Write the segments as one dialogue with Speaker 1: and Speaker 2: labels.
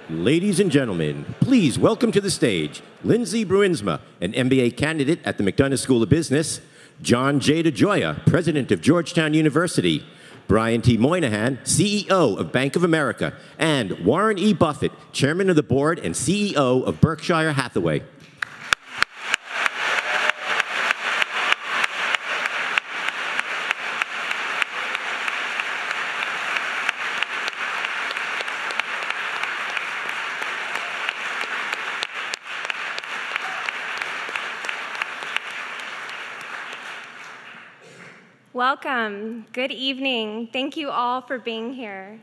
Speaker 1: Ladies and gentlemen, please welcome to the stage Lindsay Bruinsma, an MBA candidate at the McDonough School of Business, John J. DeGioia, president of Georgetown University, Brian T. Moynihan, CEO of Bank of America, and Warren E. Buffett, chairman of the board and CEO of Berkshire Hathaway.
Speaker 2: Welcome. Good evening. Thank you all for being here.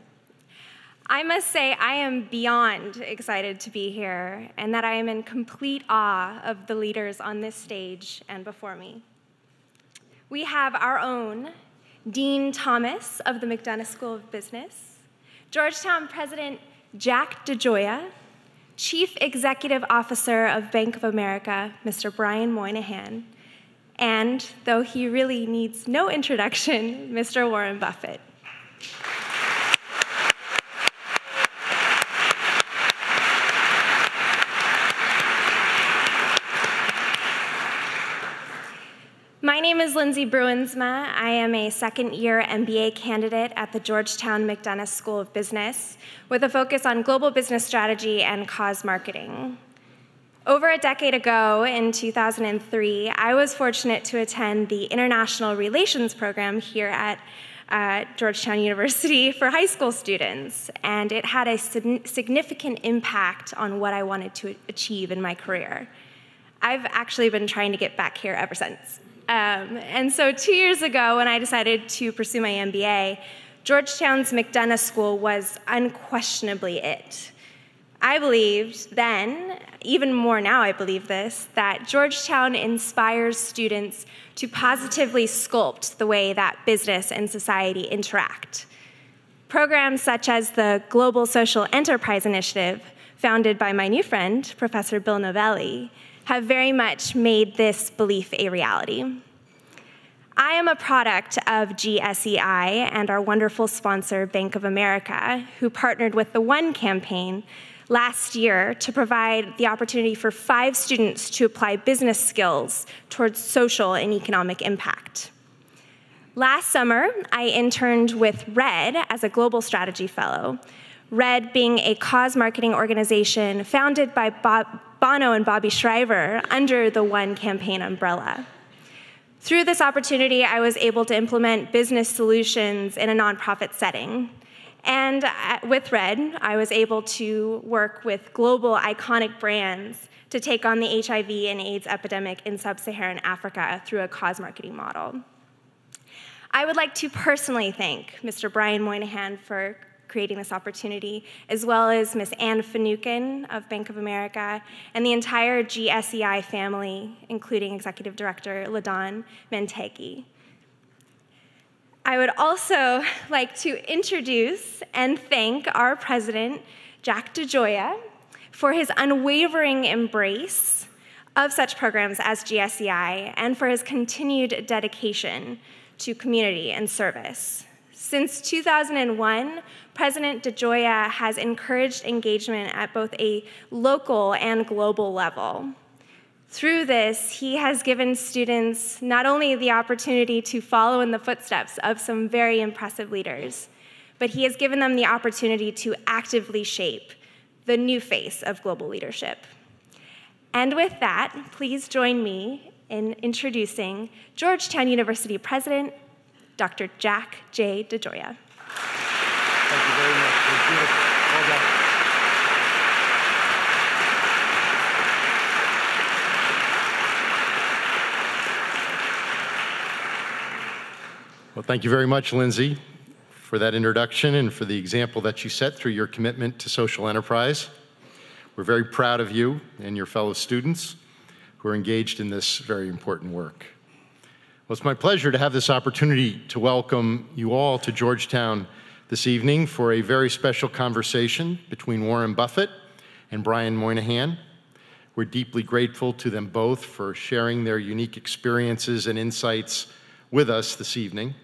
Speaker 2: I must say I am beyond excited to be here and that I am in complete awe of the leaders on this stage and before me. We have our own Dean Thomas of the McDonough School of Business, Georgetown President Jack DeGioia, Chief Executive Officer of Bank of America, Mr. Brian Moynihan, and, though he really needs no introduction, Mr. Warren Buffett. My name is Lindsay Bruinsma. I am a second-year MBA candidate at the Georgetown McDonough School of Business with a focus on global business strategy and cause marketing. Over a decade ago, in 2003, I was fortunate to attend the International Relations program here at Georgetown University for high school students, and it had a significant impact on what I wanted to achieve in my career. I've actually been trying to get back here ever since. And so 2 years ago, when I decided to pursue my MBA, Georgetown's McDonough School was unquestionably it. I believed then, even more now I believe this, that Georgetown inspires students to positively sculpt the way that business and society interact. Programs such as the Global Social Enterprise Initiative, founded by my new friend, Professor Bill Novelli, have very much made this belief a reality. I am a product of GSEI and our wonderful sponsor, Bank of America, who partnered with the One campaign last year to provide the opportunity for 5 students to apply business skills towards social and economic impact. Last summer, I interned with RED as a global strategy fellow, RED being a cause marketing organization founded by Bono and Bobby Shriver under the One campaign umbrella. Through this opportunity, I was able to implement business solutions in a nonprofit setting. And with RED, I was able to work with global iconic brands to take on the HIV and AIDS epidemic in sub-Saharan Africa through a cause marketing model. I would like to personally thank Mr. Brian Moynihan for creating this opportunity, as well as Ms. Anne Finucane of Bank of America, and the entire GSEI family, including Executive Director LaDon Mentegi. I would also like to introduce and thank our president, Jack DeGioia, for his unwavering embrace of such programs as GSEI and for his continued dedication to community and service. Since 2001, President DeGioia has encouraged engagement at both a local and global level. Through this, he has given students not only the opportunity to follow in the footsteps of some very impressive leaders, but he has given them the opportunity to actively shape the new face of global leadership. And with that, please join me in introducing Georgetown University President, Dr. Jack J. DeGioia.
Speaker 3: Thank you very much. It was beautiful. Well done. Well, thank you very much, Lindsay, for that introduction and for the example that you set through your commitment to social enterprise. We're very proud of you and your fellow students who are engaged in this very important work. Well, it's my pleasure to have this opportunity to welcome you all to Georgetown this evening for a very special conversation between Warren Buffett and Brian Moynihan. We're deeply grateful to them both for sharing their unique experiences and insights with us this evening.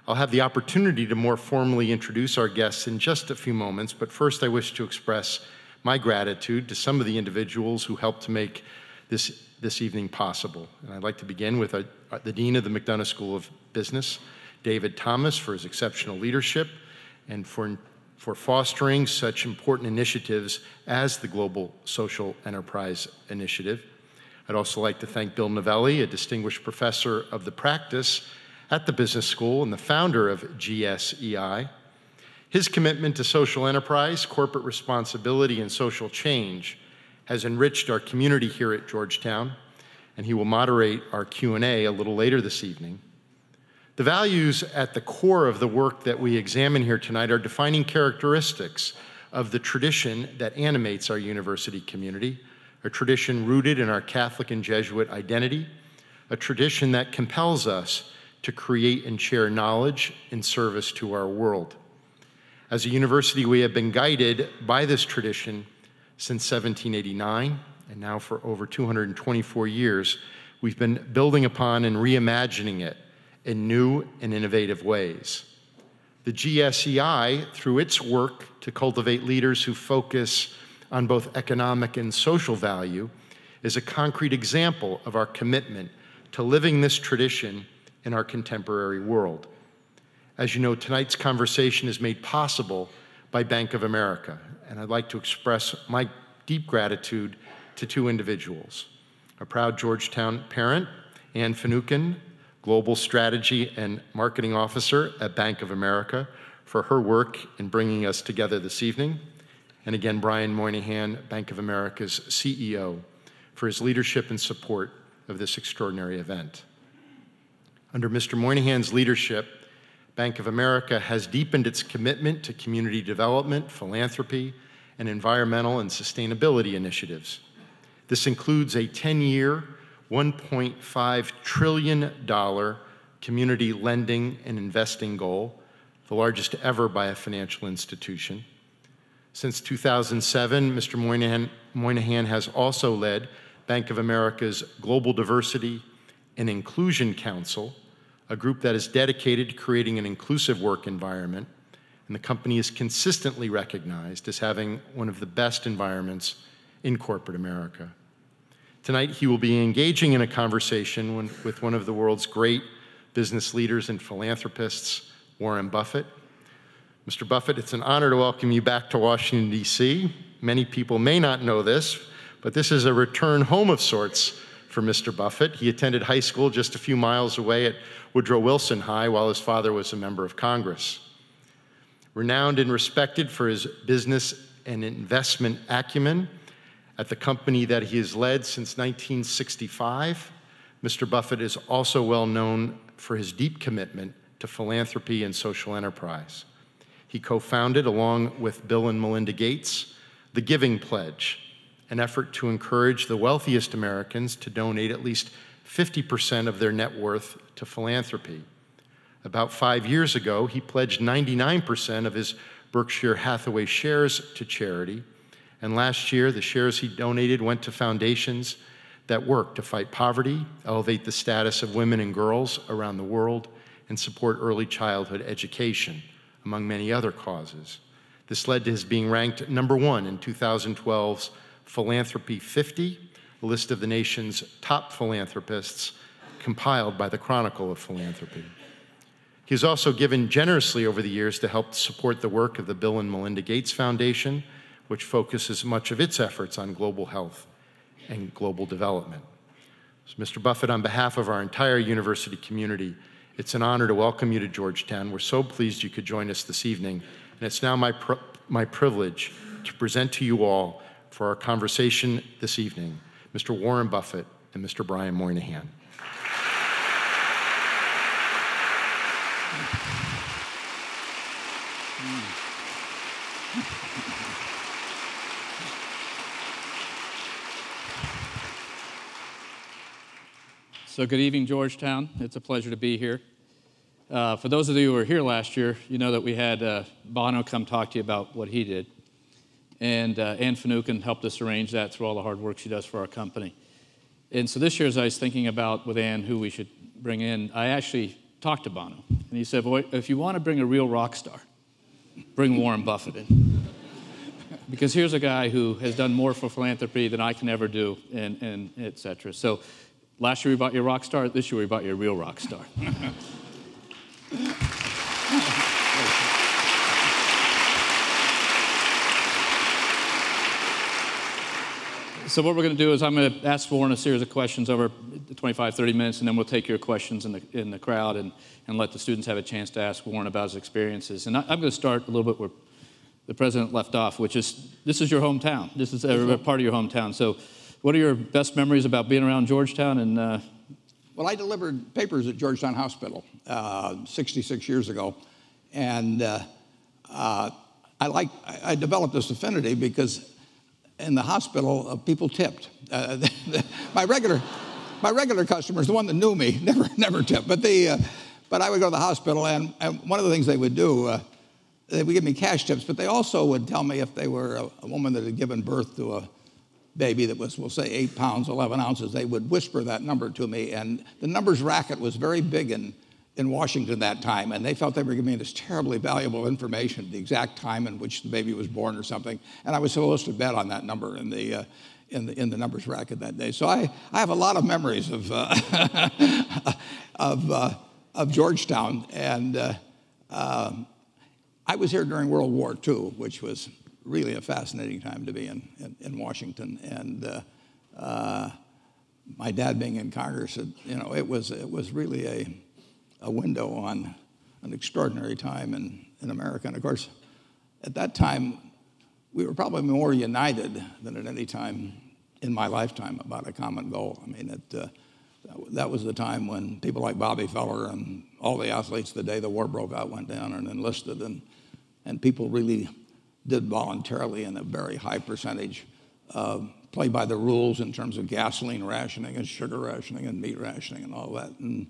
Speaker 3: I'll have the opportunity to more formally introduce our guests in just a few moments, but first I wish to express my gratitude to some of the individuals who helped to make this evening possible. And I'd like to begin with the Dean of the McDonough School of Business, David Thomas, for his exceptional leadership and for fostering such important initiatives as the Global Social Enterprise Initiative. I'd also like to thank Bill Novelli, a distinguished professor of the practice at the business school and the founder of GSEI. His commitment to social enterprise, corporate responsibility, and social change has enriched our community here at Georgetown, and he will moderate our Q&A a little later this evening. The values at the core of the work that we examine here tonight are defining characteristics of the tradition that animates our university community, a tradition rooted in our Catholic and Jesuit identity, a tradition that compels us to create and share knowledge in service to our world. As a university, we have been guided by this tradition since 1789, and now for over 224 years, we've been building upon and reimagining it in new and innovative ways. The GSEI, through its work to cultivate leaders who focus on both economic and social value, is a concrete example of our commitment to living this tradition in our contemporary world. As you know, tonight's conversation is made possible by Bank of America, and I'd like to express my deep gratitude to two individuals: a proud Georgetown parent, Ann Finucane, Global Strategy and Marketing Officer at Bank of America, for her work in bringing us together this evening. And again, Brian Moynihan, Bank of America's CEO, for his leadership and support of this extraordinary event. Under Mr. Moynihan's leadership, Bank of America has deepened its commitment to community development, philanthropy, and environmental and sustainability initiatives. This includes a 10-year, $1.5 trillion community lending and investing goal, the largest ever by a financial institution. Since 2007, Mr. Moynihan has also led Bank of America's Global Diversity and Inclusion Council, a group that is dedicated to creating an inclusive work environment, and the company is consistently recognized as having one of the best environments in corporate America. Tonight, he will be engaging in a conversation with one of the world's great business leaders and philanthropists, Warren Buffett. Mr. Buffett, it's an honor to welcome you back to Washington, D.C. Many people may not know this, but this is a return home of sorts for Mr. Buffett. He attended high school just a few miles away at Woodrow Wilson High while his father was a member of Congress. Renowned and respected for his business and investment acumen, at the company that he has led since 1965, Mr. Buffett is also well known for his deep commitment to philanthropy and social enterprise. He co-founded, along with Bill and Melinda Gates, the Giving Pledge, an effort to encourage the wealthiest Americans to donate at least 50% of their net worth to philanthropy. About 5 years ago, he pledged 99% of his Berkshire Hathaway shares to charity. And last year, the shares he donated went to foundations that work to fight poverty, elevate the status of women and girls around the world, and support early childhood education, among many other causes. This led to his being ranked #1 in 2012's Philanthropy 50, a list of the nation's top philanthropists compiled by the Chronicle of Philanthropy. He has also given generously over the years to help support the work of the Bill and Melinda Gates Foundation, which focuses much of its efforts on global health and global development. So, Mr. Buffett, on behalf of our entire university community, it's an honor to welcome you to Georgetown. We're so pleased you could join us this evening, and it's now my privilege to present to you all for our conversation this evening, Mr. Warren Buffett and Mr. Brian Moynihan.
Speaker 4: So good evening, Georgetown. It's a pleasure to be here. For those of you who were here last year, you know that we had Bono come talk to you about what he did. And Ann Finucane helped us arrange that through all the hard work she does for our company. And so this year, as I was thinking about with Ann who we should bring in, I actually talked to Bono. And he said, boy, if you want to bring a real rock star, bring Warren Buffett in. because here's a guy who has done more for philanthropy than I can ever do, and et cetera. So last year we bought you a rock star. This year we bought you a real rock star. So what we're going to do is I'm going to ask Warren a series of questions over 25, 30 minutes, and then we'll take your questions in the crowd and let the students have a chance to ask Warren about his experiences. And I'm going to start a little bit where the president left off, which is, this is your hometown. This is a part of your hometown. So what are your best memories about being around Georgetown? And
Speaker 5: Well, I delivered papers at Georgetown Hospital 66 years ago. And I developed this affinity because in the hospital, people tipped. My regular customers, the one that knew me, never tipped. But I would go to the hospital, and one of the things they would do, they would give me cash tips, but they also would tell me if they were a woman that had given birth to a baby that was, we'll say, 8 pounds, 11 ounces, they would whisper that number to me. And the numbers racket was very big in Washington that time, and they felt they were giving me this terribly valuable information, the exact time in which the baby was born or something, and I was supposed to bet on that number in the numbers racket that day. So I have a lot of memories of of Georgetown, and I was here during World War II, which was really a fascinating time to be in Washington, and my dad being in Congress, it was really a window on an extraordinary time in America. And of course, at that time, we were probably more united than at any time in my lifetime about a common goal. I mean, that was the time when people like Bobby Feller and all the athletes, the day the war broke out, went down and enlisted, and people really did voluntarily in a very high percentage play by the rules in terms of gasoline rationing and sugar rationing and meat rationing and all that. And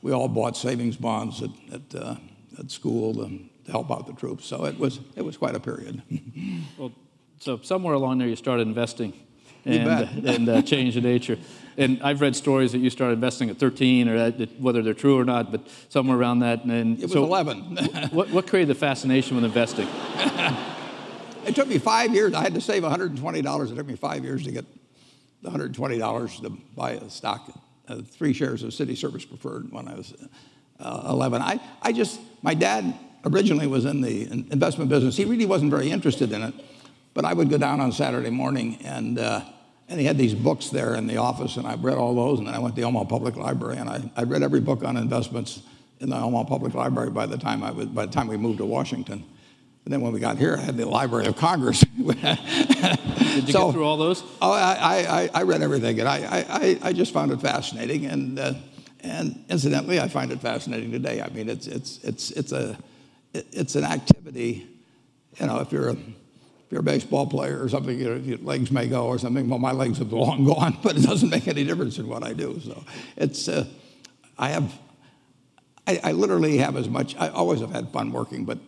Speaker 5: we all bought savings bonds at school to help out the troops. So it was quite a period.
Speaker 4: Well, so somewhere along there you started investing and changed the nature. And I've read stories that you started investing at 13, or whether they're true or not, but somewhere around that. And
Speaker 5: it was 11.
Speaker 4: what created the fascination with investing?
Speaker 5: It took me 5 years. I had to save $120. It took me 5 years to get the $120 to buy a stock. 3 shares of City Service Preferred when I was 11. My dad originally was in the investment business. He really wasn't very interested in it, but I would go down on Saturday morning, and he had these books there in the office, and I read all those, and then I went to the Omaha Public Library, and I read every book on investments in the Omaha Public Library by the time we moved to Washington. And then when we got here, I had the Library of Congress.
Speaker 4: Did you get through all those?
Speaker 5: Oh, I read everything, and I just found it fascinating. And incidentally, I find it fascinating today. I mean, it's an activity. If you're a baseball player or something, your legs may go or something. Well, my legs have long gone, but it doesn't make any difference in what I do. So I literally have as much. I always have had fun working, but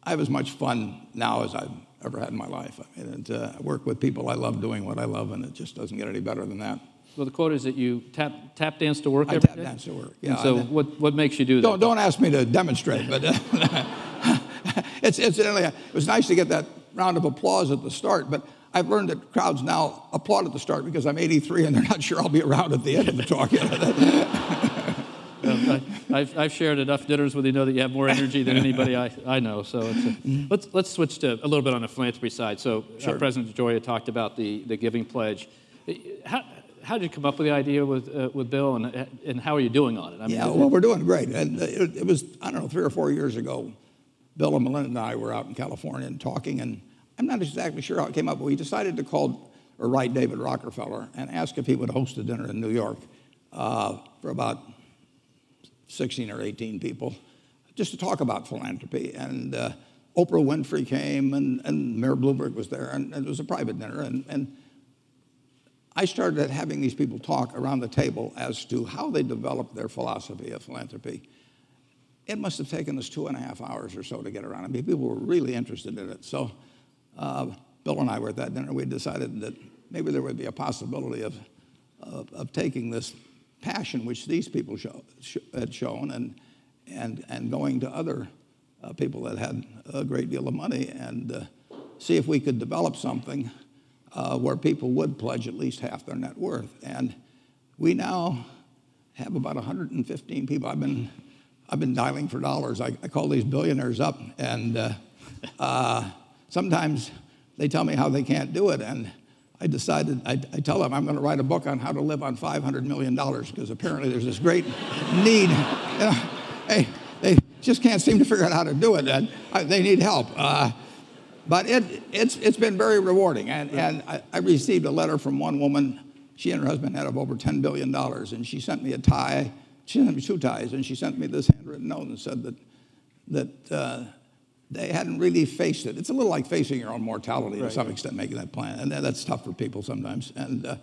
Speaker 5: I have as much fun now as I've ever had in my life. I mean, I work with people I love doing what I love, and it just doesn't get any better than that.
Speaker 4: Well, the quote is that you tap dance to work every day?
Speaker 5: I tap dance to work, yeah.
Speaker 4: And so what makes you do that?
Speaker 5: Don't ask me to demonstrate, but it was nice to get that round of applause at the start, but I've learned that crowds now applaud at the start because I'm 83 and they're not sure I'll be around at the end of the talk.
Speaker 4: I've shared enough dinners with you know that you have more energy than anybody I know. So let's switch to a little bit on the philanthropy side. So
Speaker 5: Sure.
Speaker 4: President DeGioia talked about the giving pledge. How did you come up with the idea with Bill, and how are you doing on it? I mean,
Speaker 5: well, we're doing great. And it was, I don't know, 3 or 4 years ago, Bill and Melinda and I were out in California and talking, and I'm not exactly sure how it came up, but we decided to call or write David Rockefeller and ask if he would host a dinner in New York for about 16 or 18 people, just to talk about philanthropy. And Oprah Winfrey came, and Mayor Bloomberg was there, and it was a private dinner. And I started having these people talk around the table as to how they developed their philosophy of philanthropy. It must have taken us 2.5 hours or so to get around. I mean, people were really interested in it. So Bill and I were at that dinner. We decided that maybe there would be a possibility of taking this passion which these people had shown and going to other people that had a great deal of money and see if we could develop something where people would pledge at least half their net worth. And we now have about 115 people. I've been dialing for dollars. I call these billionaires up, and sometimes they tell me how they can't do it, and I decided, I tell them I'm going to write a book on how to live on $500 million, because apparently there's this great need. They just can't seem to figure out how to do it, and they need help. But it's been very rewarding, and I received a letter from one woman. She and her husband had over $10 billion, and she sent me a tie. She sent me 2 ties, and she sent me this handwritten note and said that they hadn't really faced it. It's a little like facing your own mortality to some extent, making that plan, and that's tough for people sometimes. And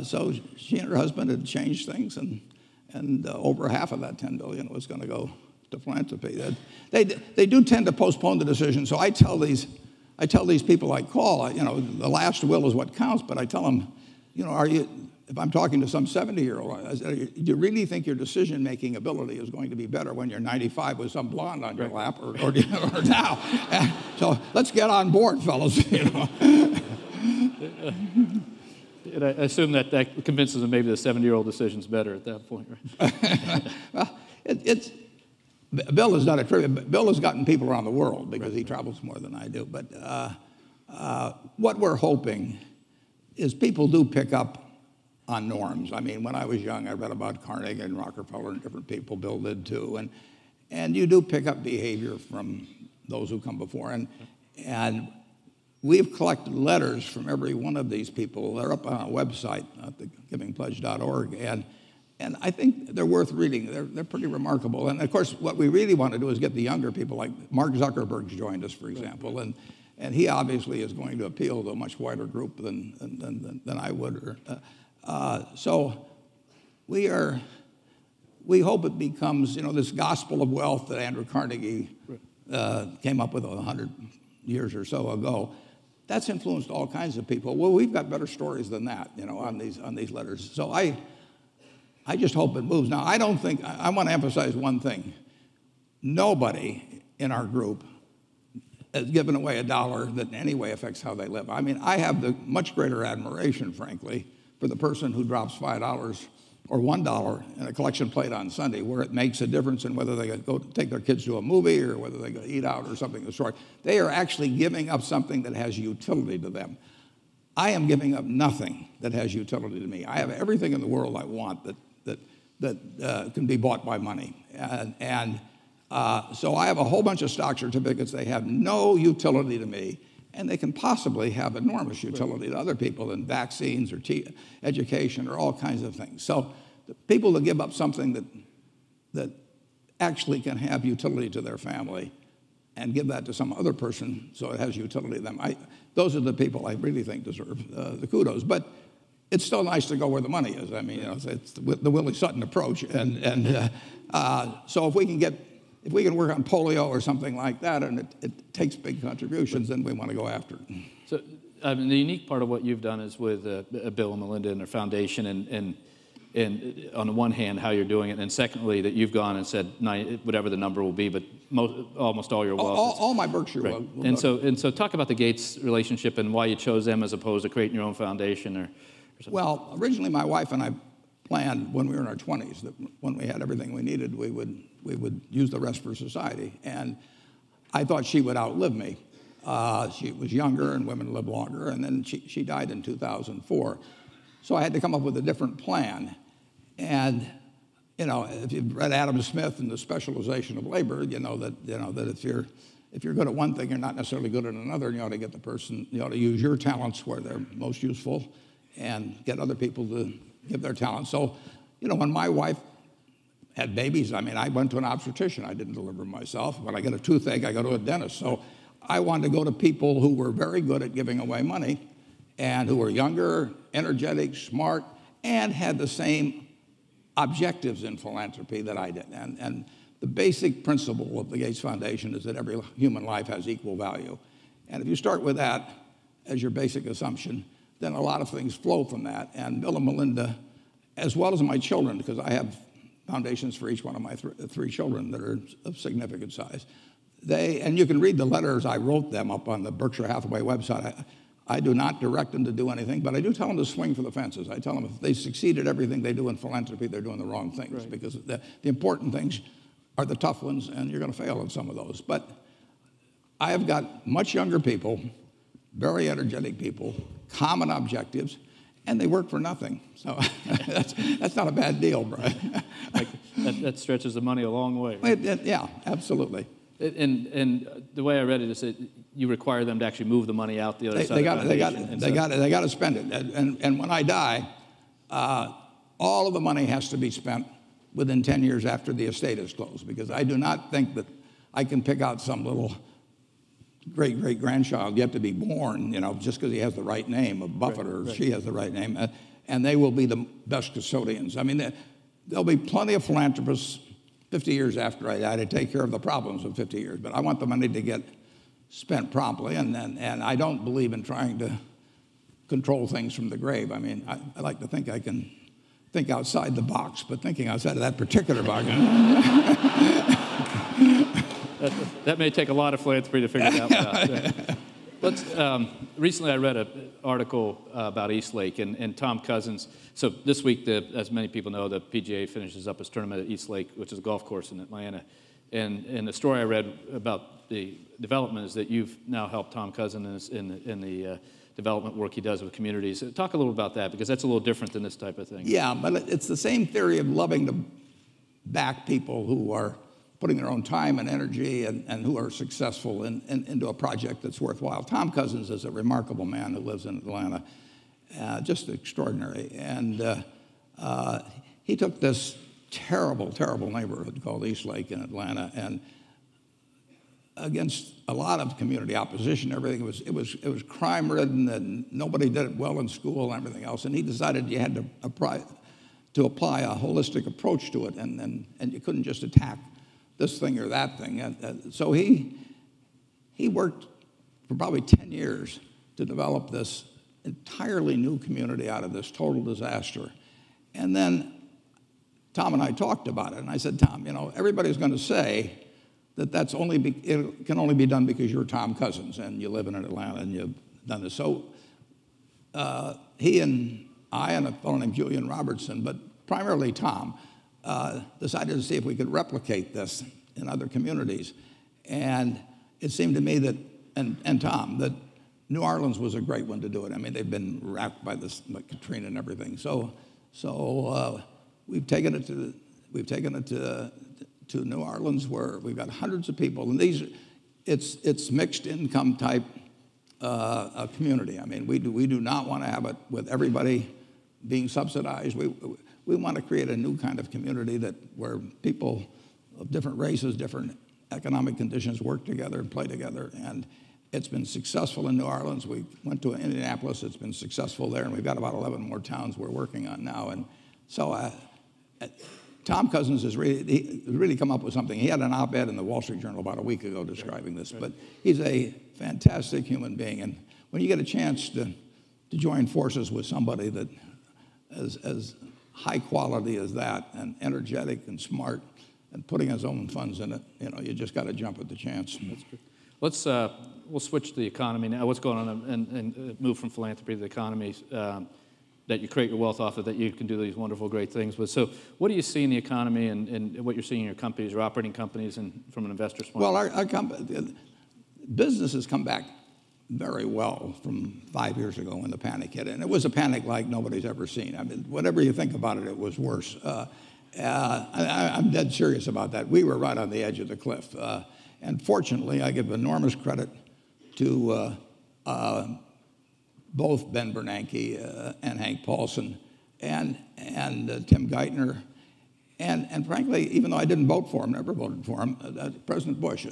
Speaker 5: so she and her husband had changed things, and over half of that $10 billion was going to go to philanthropy. They do tend to postpone the decision. So I tell these people I call, the last will is what counts. But I tell them, if I'm talking to some 70-year-old, do you really think your decision-making ability is going to be better when you're 95 with some blonde on your lap, or now? So let's get on board, fellas.
Speaker 4: And I assume that convinces them maybe the 70-year-old decision's better at that point, right?
Speaker 5: Well, Bill has done it. Bill has gotten people around the world because he travels more than I do. But what we're hoping is people do pick up on norms. I mean, when I was young, I read about Carnegie and Rockefeller and different people. Bill did too. And you do pick up behavior from those who come before. And we've collected letters from every one of these people. They're up on our website at thegivingpledge.org. And I think they're worth reading. They're pretty remarkable. And of course, what we really want to do is get the younger people, like Mark Zuckerberg's joined us, for example. And he obviously is going to appeal to a much wider group than I would. So we hope it becomes, this gospel of wealth that Andrew Carnegie came up with 100 years or so ago. That's influenced all kinds of people. Well, we've got better stories than that, on these letters. So I just hope it moves. Now, I want to emphasize one thing. Nobody in our group has given away $1 that in any way affects how they live. I mean, I have the much greater admiration, frankly, for the person who drops $5 or $1 in a collection plate on Sunday, where it makes a difference in whether they go take their kids to a movie or whether they go eat out or something of the sort. They are actually giving up something that has utility to them. I am giving up nothing that has utility to me. I have everything in the world I want that can be bought by money. So I have a whole bunch of stock certificates. They have no utility to me, and they can possibly have enormous utility to other people in vaccines or education or all kinds of things. So the people that give up something that actually can have utility to their family and give that to some other person so it has utility to them, those are the people I really think deserve the kudos. But it's still nice to go where the money is. I mean, it's the Willie Sutton approach. So if we can work on polio or something like that, and it takes big contributions, then we want to go after it.
Speaker 4: So, the unique part of what you've done is with Bill and Melinda and their foundation, and on the one hand, how you're doing it, and secondly, that you've gone and said whatever the number will be, but almost all your wealth.
Speaker 5: All my Berkshire wealth.
Speaker 4: And so talk about the Gates relationship and why you chose them as opposed to creating your own foundation or something.
Speaker 5: Well, originally my wife and I planned when we were in our 20s that when we had everything we needed, we would use the rest for society. And I thought she would outlive me. She was younger, and women live longer, and then she died in 2004. So I had to come up with a different plan. And if you've read Adam Smith and The Specialization of Labor, you know that if you're good at one thing, you're not necessarily good at another, and you ought to get you ought to use your talents where they're most useful, and get other people to give their talents. So, when my wife had babies, I went to an obstetrician. I didn't deliver myself. When I get a toothache, I go to a dentist. So I wanted to go to people who were very good at giving away money and who were younger, energetic, smart, and had the same objectives in philanthropy that I did. And the basic principle of the Gates Foundation is that every human life has equal value. And if you start with that as your basic assumption, then a lot of things flow from that. And Bill and Melinda, as well as my children, because I have foundations for each one of my 3 children that are of significant size, and you can read the letters I wrote them up on the Berkshire Hathaway website. I do not direct them to do anything, but I do tell them to swing for the fences. I tell them if they succeed at everything they do in philanthropy, they're doing the wrong things, right, because the important things are the tough ones, and you're going to fail at some of those. But I have got much younger people, very energetic people, common objectives, and they work for nothing. So that's not a bad deal, Brian.
Speaker 4: that stretches the money a long way.
Speaker 5: Right? Yeah, absolutely.
Speaker 4: And the way I read it is that you require them to actually move the money out the other side.
Speaker 5: They got to spend it. And when I die, all of the money has to be spent within 10 years after the estate is closed, because I do not think that I can pick out some little great-great-grandchild yet to be born, just because he has the right name of Buffett, or she has the right name, and they will be the best custodians. I mean, there'll be plenty of philanthropists 50 years after I die to take care of the problems of 50 years, but I want the money to get spent promptly, and I don't believe in trying to control things from the grave. I mean, I like to think I can think outside the box, but thinking outside of that particular box.
Speaker 4: That may take a lot of philanthropy to figure that out. Recently I read an article about Eastlake and Tom Cousins. So this week, as many people know, the PGA finishes up its tournament at Eastlake, which is a golf course in Atlanta. And the story I read about the development is that you've now helped Tom Cousins in the development work he does with communities. Talk a little about that, because that's a little different than this type of thing.
Speaker 5: Yeah, but it's the same theory of loving to back people who are putting their own time and energy and who are successful into a project that's worthwhile. Tom Cousins is a remarkable man who lives in Atlanta, just extraordinary. And he took this terrible, terrible neighborhood called Eastlake in Atlanta, and against a lot of community opposition, everything, it was crime-ridden, and nobody did it well in school and everything else. And he decided you had to apply a holistic approach to it, and you couldn't just attack this thing or that thing. And so he worked for probably 10 years to develop this entirely new community out of this total disaster. And then Tom and I talked about it, and I said, Tom, everybody's going to say that it can only be done because you're Tom Cousins and you live in Atlanta and you've done this. So he and I and a fellow named Julian Robertson, but primarily Tom, decided to see if we could replicate this in other communities. And it seemed to me that, and Tom, that New Orleans was a great one to do it. I mean, they've been racked by Katrina and everything. So we've taken it to New Orleans, where we've got hundreds of people, and it's mixed income type community. I mean, we do not want to have it with everybody being subsidized. We want to create a new kind of community where people of different races, different economic conditions work together and play together. And it's been successful in New Orleans. We went to Indianapolis. It's been successful there, and we've got about 11 more towns we're working on now. And so Tom Cousins has really come up with something. He had an op-ed in the Wall Street Journal about a week ago describing this, but he's a fantastic human being. And when you get a chance to join forces with somebody that as high quality as that, and energetic and smart, and putting his own funds in it, you just got to jump at the chance.
Speaker 4: That's true. We'll switch to the economy now. What's going on, and move from philanthropy to the economy that you create your wealth off of, that you can do these wonderful, great things. But so, what do you see in the economy, and what you're seeing in your companies, your operating companies, and from an investor's point?
Speaker 5: Well, our business has come back very well from 5 years ago when the panic hit, and it was a panic like nobody's ever seen. I mean, whatever you think about it, it was worse. I'm dead serious about that. We were right on the edge of the cliff, and fortunately, I give enormous credit to both Ben Bernanke and Hank Paulson and Tim Geithner, and frankly, even though I didn't vote for him, never voted for him, President Bush.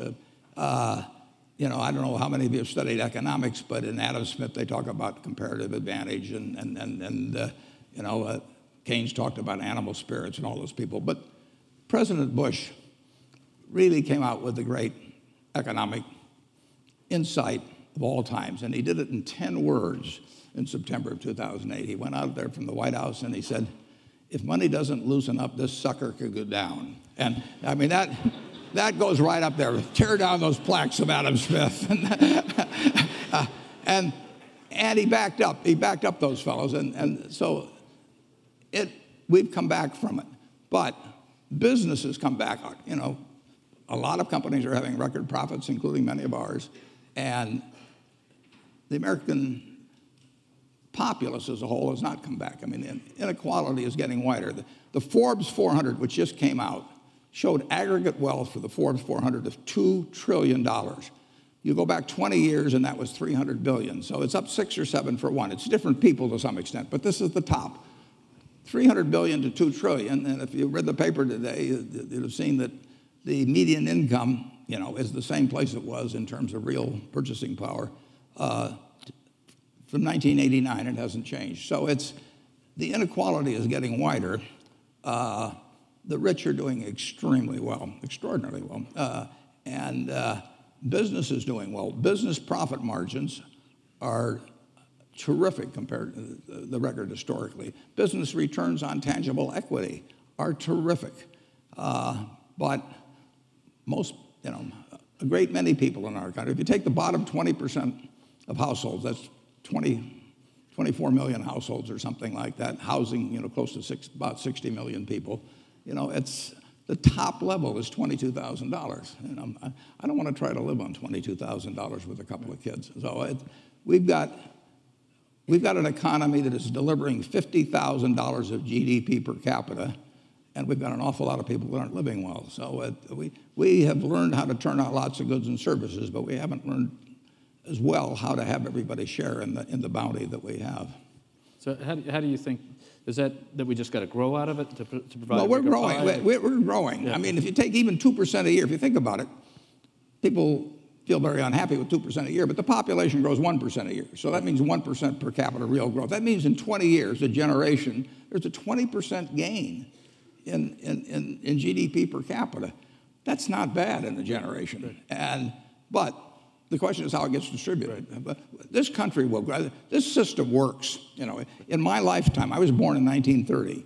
Speaker 5: I don't know how many of you have studied economics, but in Adam Smith they talk about comparative advantage, and Keynes talked about animal spirits and all those people. But President Bush really came out with the great economic insight of all times, and he did it in 10 words in September of 2008. He went out there from the White House and he said, "If money doesn't loosen up, this sucker could go down." And I mean, that goes right up there. Tear down those plaques of Adam Smith. And he backed up those fellows, and so we've come back from it. But businesses come back. You know, a lot of companies are having record profits, including many of ours, and the American populace as a whole has not come back. I mean, the inequality is getting wider. The Forbes 400, which just came out, showed aggregate wealth for the Forbes 400 of $2 trillion. You go back 20 years, and that was $300 billion. So it's up 6 or 7 for one. It's different people to some extent, but this is the top. $300 billion to $2 trillion. And if you read the paper today, you'd have seen that the median income, you know, is the same place it was in terms of real purchasing power. From 1989, it hasn't changed. So the inequality is getting wider. The rich are doing extremely well, extraordinarily well. And business is doing well. Business profit margins are terrific compared to the record historically. Business returns on tangible equity are terrific. But most, you know, a great many people in our country, if you take the bottom 20% of households, that's 24 million households or something like that, housing, you know, close to about 60 million people, you know, the top level is $22,000. You know, I don't want to try to live on $22,000 with a couple of kids. So we've got an economy that is delivering $50,000 of GDP per capita, and we've got an awful lot of people that aren't living well. So we have learned how to turn out lots of goods and services, but we haven't learned as well how to have everybody share in the bounty that we have.
Speaker 4: So how do you think, is that we just got to grow out of it to provide?
Speaker 5: Well, we're growing. We're growing. Yeah. I mean, if you take even 2% a year, if you think about it, people feel very unhappy with 2% a year, but the population grows 1% a year. So that means 1% per capita real growth. That means in 20 years, a generation, there's a 20% gain in GDP per capita. That's not bad in a generation. But the question is how it gets distributed. Right. But this country will grow. This system works. You know, in my lifetime, I was born in 1930.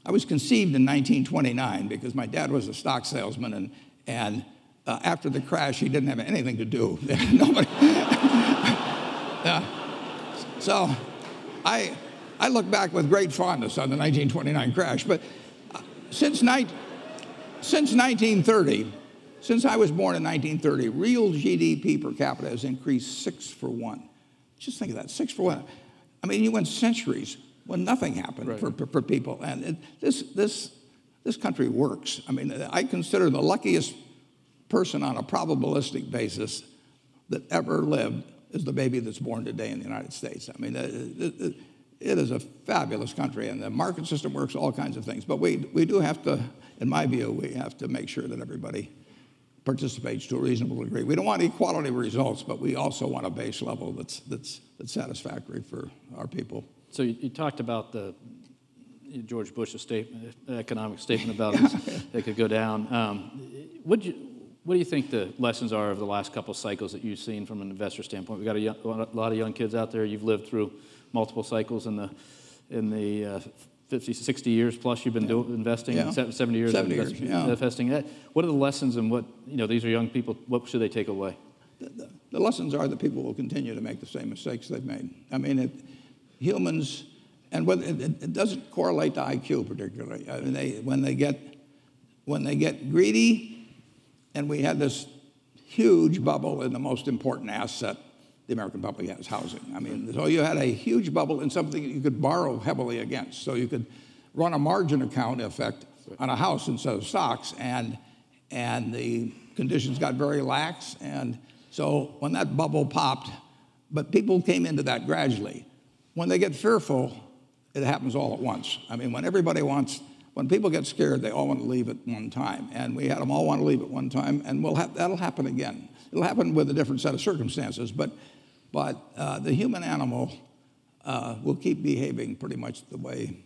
Speaker 5: I was conceived in 1929 because my dad was a stock salesman, and after the crash, he didn't have anything to do. Nobody. So I look back with great fondness on the 1929 crash. But since 1930, since I was born in 1930, real GDP per capita has increased 6 for 1. Just think of that, 6 for 1. I mean, you went centuries when nothing happened. Right. for people, and this country works. I mean, I consider the luckiest person on a probabilistic basis that ever lived is the baby that's born today in the United States. I mean, it is a fabulous country, and the market system works, all kinds of things. But we do have to, in my view, we have to make sure that everybody participates to a reasonable degree. We don't want equality results, but we also want a base level that's satisfactory for our people.
Speaker 4: So you talked about the George Bush's statement, economic statement about they could go down. What do you think the lessons are of the last couple of cycles that you've seen from an investor standpoint? We've got a lot of young kids out there. You've lived through multiple cycles in the 50, 60 years plus you've been investing, 70 years investing. What are the lessons, and what, you know, these are young people, what should they take away?
Speaker 5: The lessons are that people will continue to make the same mistakes they've made. I mean, humans, and it doesn't correlate to IQ particularly. I mean, when they get greedy, and we had this huge bubble in the most important asset the American public has, housing. I mean, so you had a huge bubble in something that you could borrow heavily against. So you could run a margin account effect on a house instead of stocks, and the conditions got very lax. And so when that bubble popped, but people came into that gradually. When they get fearful, it happens all at once. I mean, when people get scared, they all want to leave at one time. And we had them all want to leave at one time, and that'll happen again. It'll happen with a different set of circumstances, but the human animal will keep behaving pretty much the way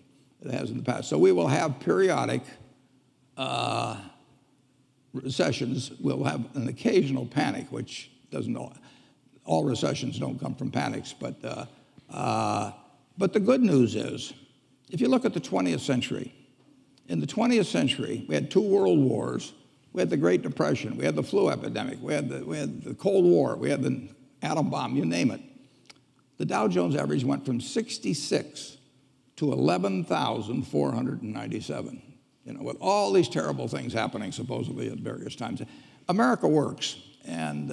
Speaker 5: it has in the past. So we will have periodic recessions. We'll have an occasional panic, which doesn't all recessions don't come from panics. But the good news is, if you look at the 20th century, in the 20th century, we had 2 world wars. We had the Great Depression. We had the flu epidemic. We had the Cold War. We had the atom bomb, you name it. The Dow Jones average went from 66 to 11,497, with all these terrible things happening supposedly at various times. America works. And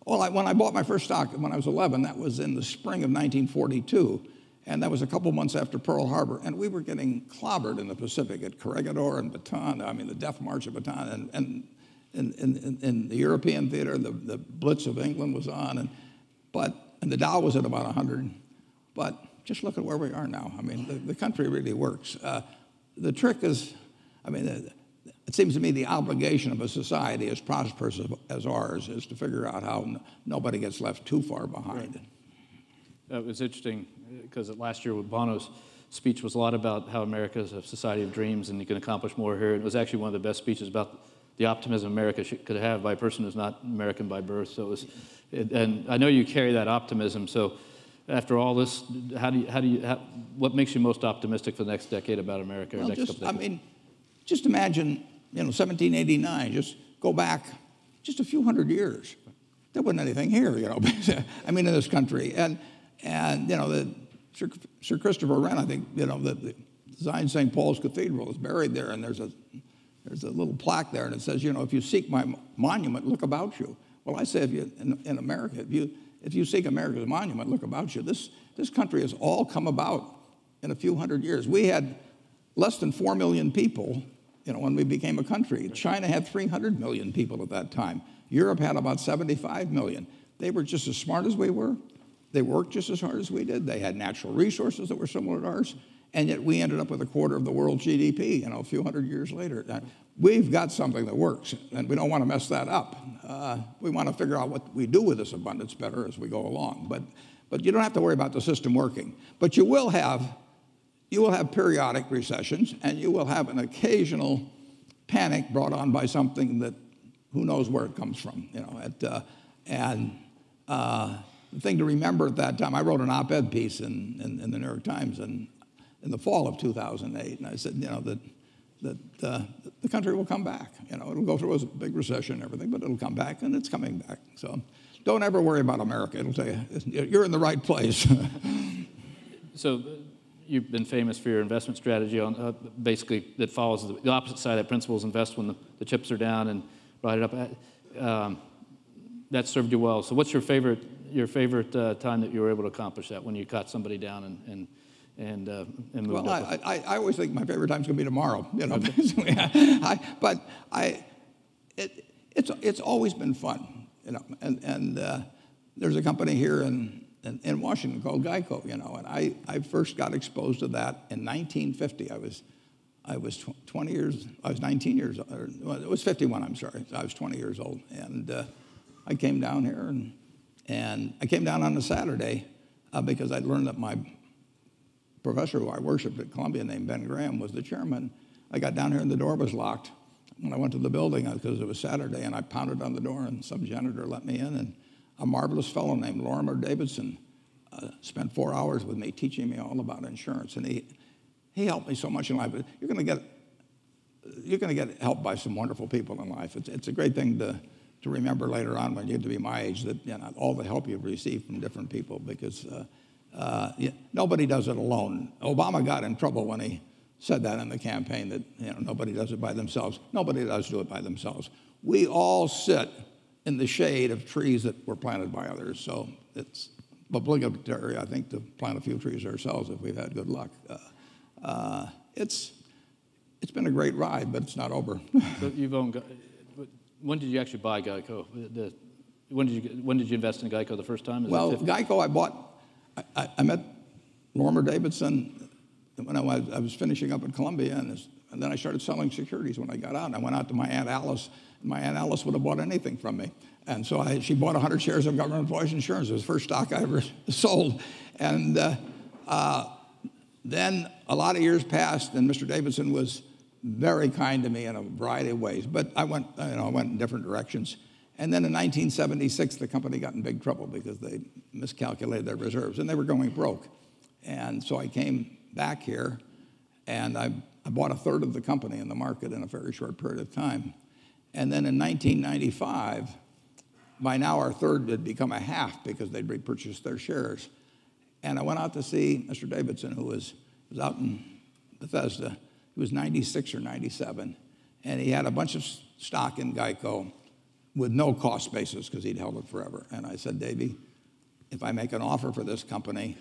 Speaker 5: when I bought my first stock when I was 11, that was in the spring of 1942. And that was a couple months after Pearl Harbor. And we were getting clobbered in the Pacific at Corregidor and Bataan, the Death March of Bataan. And in the European theater, the Blitz of England was on. And the Dow was at about 100. But just look at where we are now. The country really works. The trick is, it seems to me the obligation of a society as prosperous as ours is to figure out how nobody gets left too far behind.
Speaker 4: Right. It was interesting because last year Bono's speech was a lot about how America is a society of dreams and you can accomplish more here. It was actually one of the best speeches about the optimism America could have by a person who's not American by birth. So and I know you carry that optimism. So after all this, what makes you most optimistic for the next decade about America?
Speaker 5: Well, just imagine, 1789. Just go back just a few hundred years. There wasn't anything here, in this country. And Sir Christopher Wren, I think, that designed St. Paul's Cathedral is buried there, and there's a little plaque there, and it says, if you seek my monument, look about you. Well, I say, in America, if you seek America's monument, look about you. This country has all come about in a few hundred years. We had less than 4 million people, when we became a country. China had 300 million people at that time. Europe had about 75 million. They were just as smart as we were. They worked just as hard as we did. They had natural resources that were similar to ours. And yet we ended up with a quarter of the world's GDP, a few hundred years later. We've got something that works, and we don't want to mess that up. We want to figure out what we do with this abundance better as we go along. But you don't have to worry about the system working. But you will have periodic recessions, and you will have an occasional panic brought on by something that who knows where it comes from. The thing to remember at that time, I wrote an op-ed piece in the New York Times in the fall of 2008, and I said, that the country will come back. It'll go through a big recession and everything, but it'll come back, and it's coming back. So don't ever worry about America. It'll tell you, you're in the right place.
Speaker 4: So you've been famous for your investment strategy on basically that follows the opposite side of that principle is invest when the chips are down and ride it up. That served you well. So what's your favorite time that you were able to accomplish that, when you caught somebody down and moved
Speaker 5: well,
Speaker 4: up?
Speaker 5: I always think my favorite time's going to be tomorrow.
Speaker 4: Okay.
Speaker 5: It's always been fun. And there's a company here in Washington called Geico. And I first got exposed to that in 1950. I was 20 years. I was 19 years. It was 51. I'm sorry. I was 20 years old, and I came down here, and I came down on a Saturday because I'd learned that my professor who I worshiped at Columbia named Ben Graham was the chairman. I got down here and the door was locked. When I went to the building, because it was Saturday, and I pounded on the door, and some janitor let me in, and a marvelous fellow named Lorimer Davidson spent 4 hours with me teaching me all about insurance, and he helped me so much in life. You're going to get helped by some wonderful people in life. It's a great thing to remember later on when you get to be my age, that all the help you've received from different people, because nobody does it alone. Obama got in trouble when he said that in the campaign, that nobody does it by themselves. Nobody does do it by themselves. We all sit in the shade of trees that were planted by others. So it's obligatory, I think, to plant a few trees ourselves if we've had good luck. It's been a great ride, but it's not over.
Speaker 4: So you've owned. When did you actually buy Geico? When did you invest in Geico the first time?
Speaker 5: Geico I bought. I met Lorimer Davidson when I was finishing up at Columbia, and then I started selling securities when I got out. And I went out to my Aunt Alice, and my Aunt Alice would have bought anything from me. And so she bought 100 shares of Government Employees Insurance. It was the first stock I ever sold. And then a lot of years passed, and Mr. Davidson was very kind to me in a variety of ways. But I went in different directions. And then in 1976, the company got in big trouble because they miscalculated their reserves, and they were going broke. And so I came back here, and I bought a third of the company in the market in a very short period of time. And then in 1995, by now our third had become a half because they'd repurchased their shares. And I went out to see Mr. Davidson, who was out in Bethesda. He was 96 or 97. And he had a bunch of stock in Geico with no cost basis because he'd held it forever. And I said, Davey, if I make an offer for this company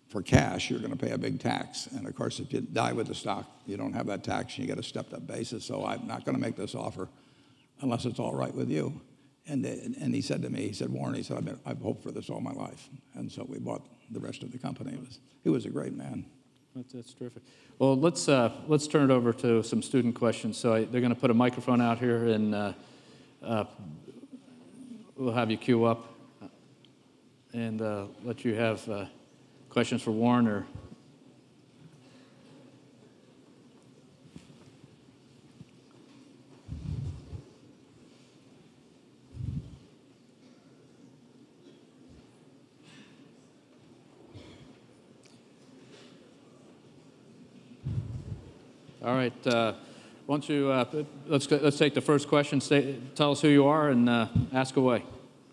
Speaker 5: for cash, you're going to pay a big tax. And of course, if you die with the stock, you don't have that tax and you get a stepped up basis. So I'm not going to make this offer unless it's all right with you. And he said to me, he said, Warren, he said, I've hoped for this all my life. And so we bought the rest of the company. He was a great man.
Speaker 4: That's terrific. Well, let's turn it over to some student questions. So they're going to put a microphone out here, and we'll have you queue up and let you have questions for Warren or. All right. Why don't you let's take the first question. Tell us who you are and ask away.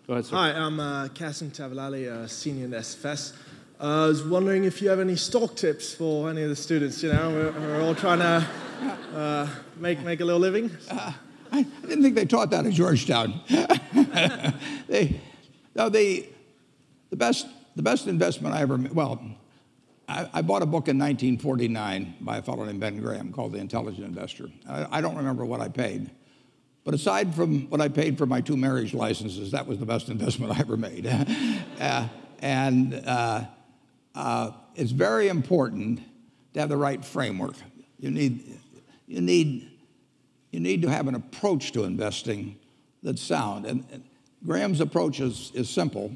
Speaker 4: Go ahead, sir.
Speaker 6: Hi, I'm Kasim Tavalali, senior in SFS. I was wondering if you have any stock tips for any of the students. You know, we're all trying to make a little living.
Speaker 5: I didn't think they taught that at Georgetown. The best investment I ever made. Well, I bought a book in 1949 by a fellow named Ben Graham called The Intelligent Investor. I don't remember what I paid. But aside from what I paid for my 2 marriage licenses, that was the best investment I ever made. It's very important to have the right framework. You need to have an approach to investing that's sound. And Graham's approach is simple,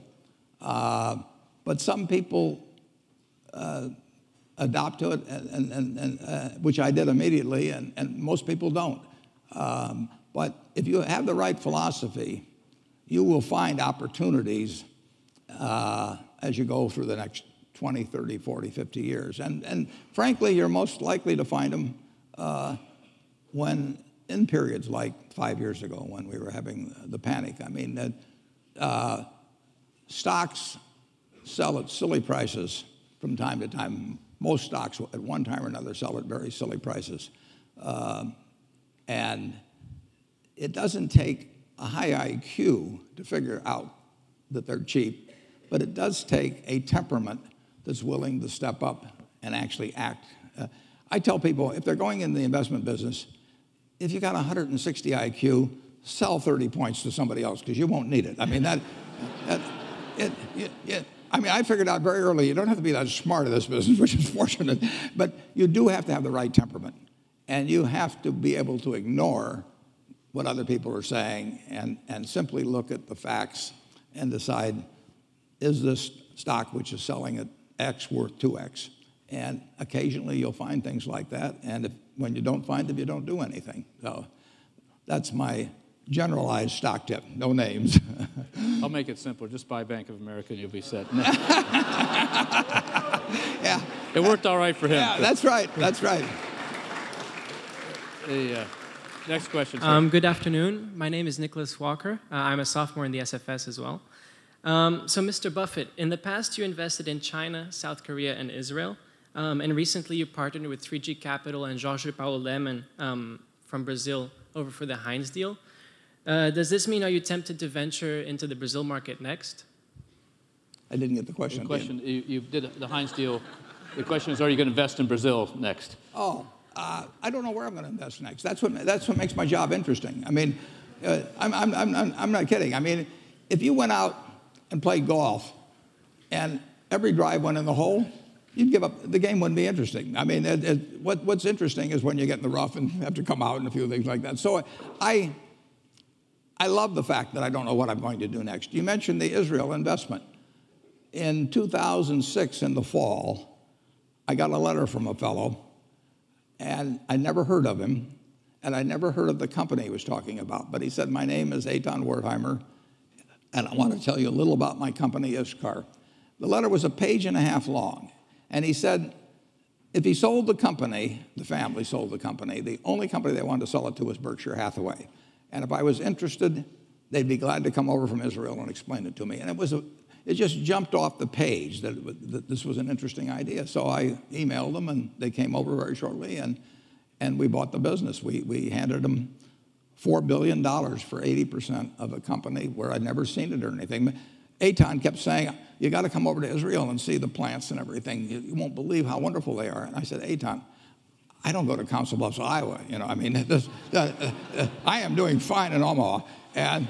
Speaker 5: but some people adopt to it, and which I did immediately, and most people don't. But if you have the right philosophy, you will find opportunities as you go through the next 20, 30, 40, 50 years. And frankly, you're most likely to find them when in periods like 5 years ago when we were having the panic. I mean, stocks sell at silly prices from time to time. Most stocks at one time or another sell at very silly prices. And it doesn't take a high IQ to figure out that they're cheap, but it does take a temperament that's willing to step up and actually act. I tell people, if they're going in the investment business, if you got 160 IQ, sell 30 points to somebody else because you won't need it. I mean, I figured out very early, you don't have to be that smart in this business, which is fortunate, but you do have to have the right temperament. And you have to be able to ignore what other people are saying and simply look at the facts and decide, is this stock which is selling at X worth 2X? And occasionally you'll find things like that. And when you don't find them, you don't do anything. So that's my generalized stock tip, no names.
Speaker 4: I'll make it simpler. Just buy Bank of America and you'll be set.
Speaker 5: Yeah.
Speaker 4: It worked all right for him.
Speaker 5: Yeah, that's right. That's right.
Speaker 4: The next question, sir.
Speaker 7: Good afternoon. My name is Nicholas Walker. I'm a sophomore in the SFS as well. So, Mr. Buffett, in the past you invested in China, South Korea, and Israel. And recently you partnered with 3G Capital and Jorge Paulo Lemann from Brazil over for the Heinz deal. Does this mean, are you tempted to venture into the Brazil market next?
Speaker 5: I didn't get the question.
Speaker 4: The question, you did the Heinz deal. The question is, are you going to invest in Brazil next?
Speaker 5: Oh, I don't know where I'm going to invest next. That's what makes my job interesting. I mean, I'm not kidding. I mean, if you went out and played golf and every drive went in the hole, you'd give up. The game wouldn't be interesting. I mean, what's interesting is when you get in the rough and have to come out and a few things like that. So I love the fact that I don't know what I'm going to do next. You mentioned the Israel investment. In 2006, in the fall, I got a letter from a fellow, and I never heard of him, and I never heard of the company he was talking about. But he said, my name is Eitan Wertheimer, and I want to tell you a little about my company, Ishkar. The letter was a page and a half long, and he said, if he sold the company, the family sold the company, the only company they wanted to sell it to was Berkshire Hathaway. And if I was interested, they'd be glad to come over from Israel and explain it to me. And it just jumped off the page that this was an interesting idea. So I emailed them, and they came over very shortly, and we bought the business. We handed them $4 billion for 80% of a company where I'd never seen it or anything. Eitan kept saying, you got to come over to Israel and see the plants and everything. You won't believe how wonderful they are. And I said, Eitan, I don't go to Council Bluffs, Iowa. I am doing fine in Omaha. And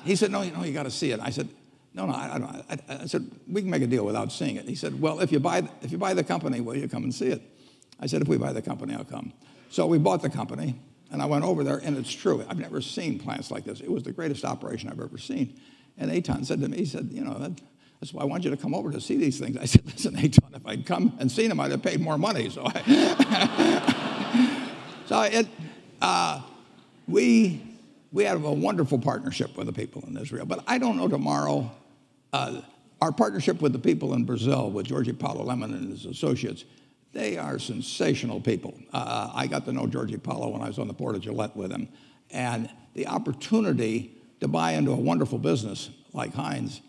Speaker 5: he said, no, you got to see it. I said, no, I said, we can make a deal without seeing it. He said, well, if you buy the company, will you come and see it? I said, if we buy the company, I'll come. So we bought the company, and I went over there, and it's true. I've never seen plants like this. It was the greatest operation I've ever seen. And Eitan said to me, he said, that's why I want you to come over to see these things. I said, listen, Eitan, if I'd come and seen them, I'd have paid more money. So we have a wonderful partnership with the people in Israel. But I don't know tomorrow. Our partnership with the people in Brazil, with Georgie Paulo Lemann and his associates, they are sensational people. I got to know Georgie Paulo when I was on the board of Gillette with him. And the opportunity to buy into a wonderful business like Heinz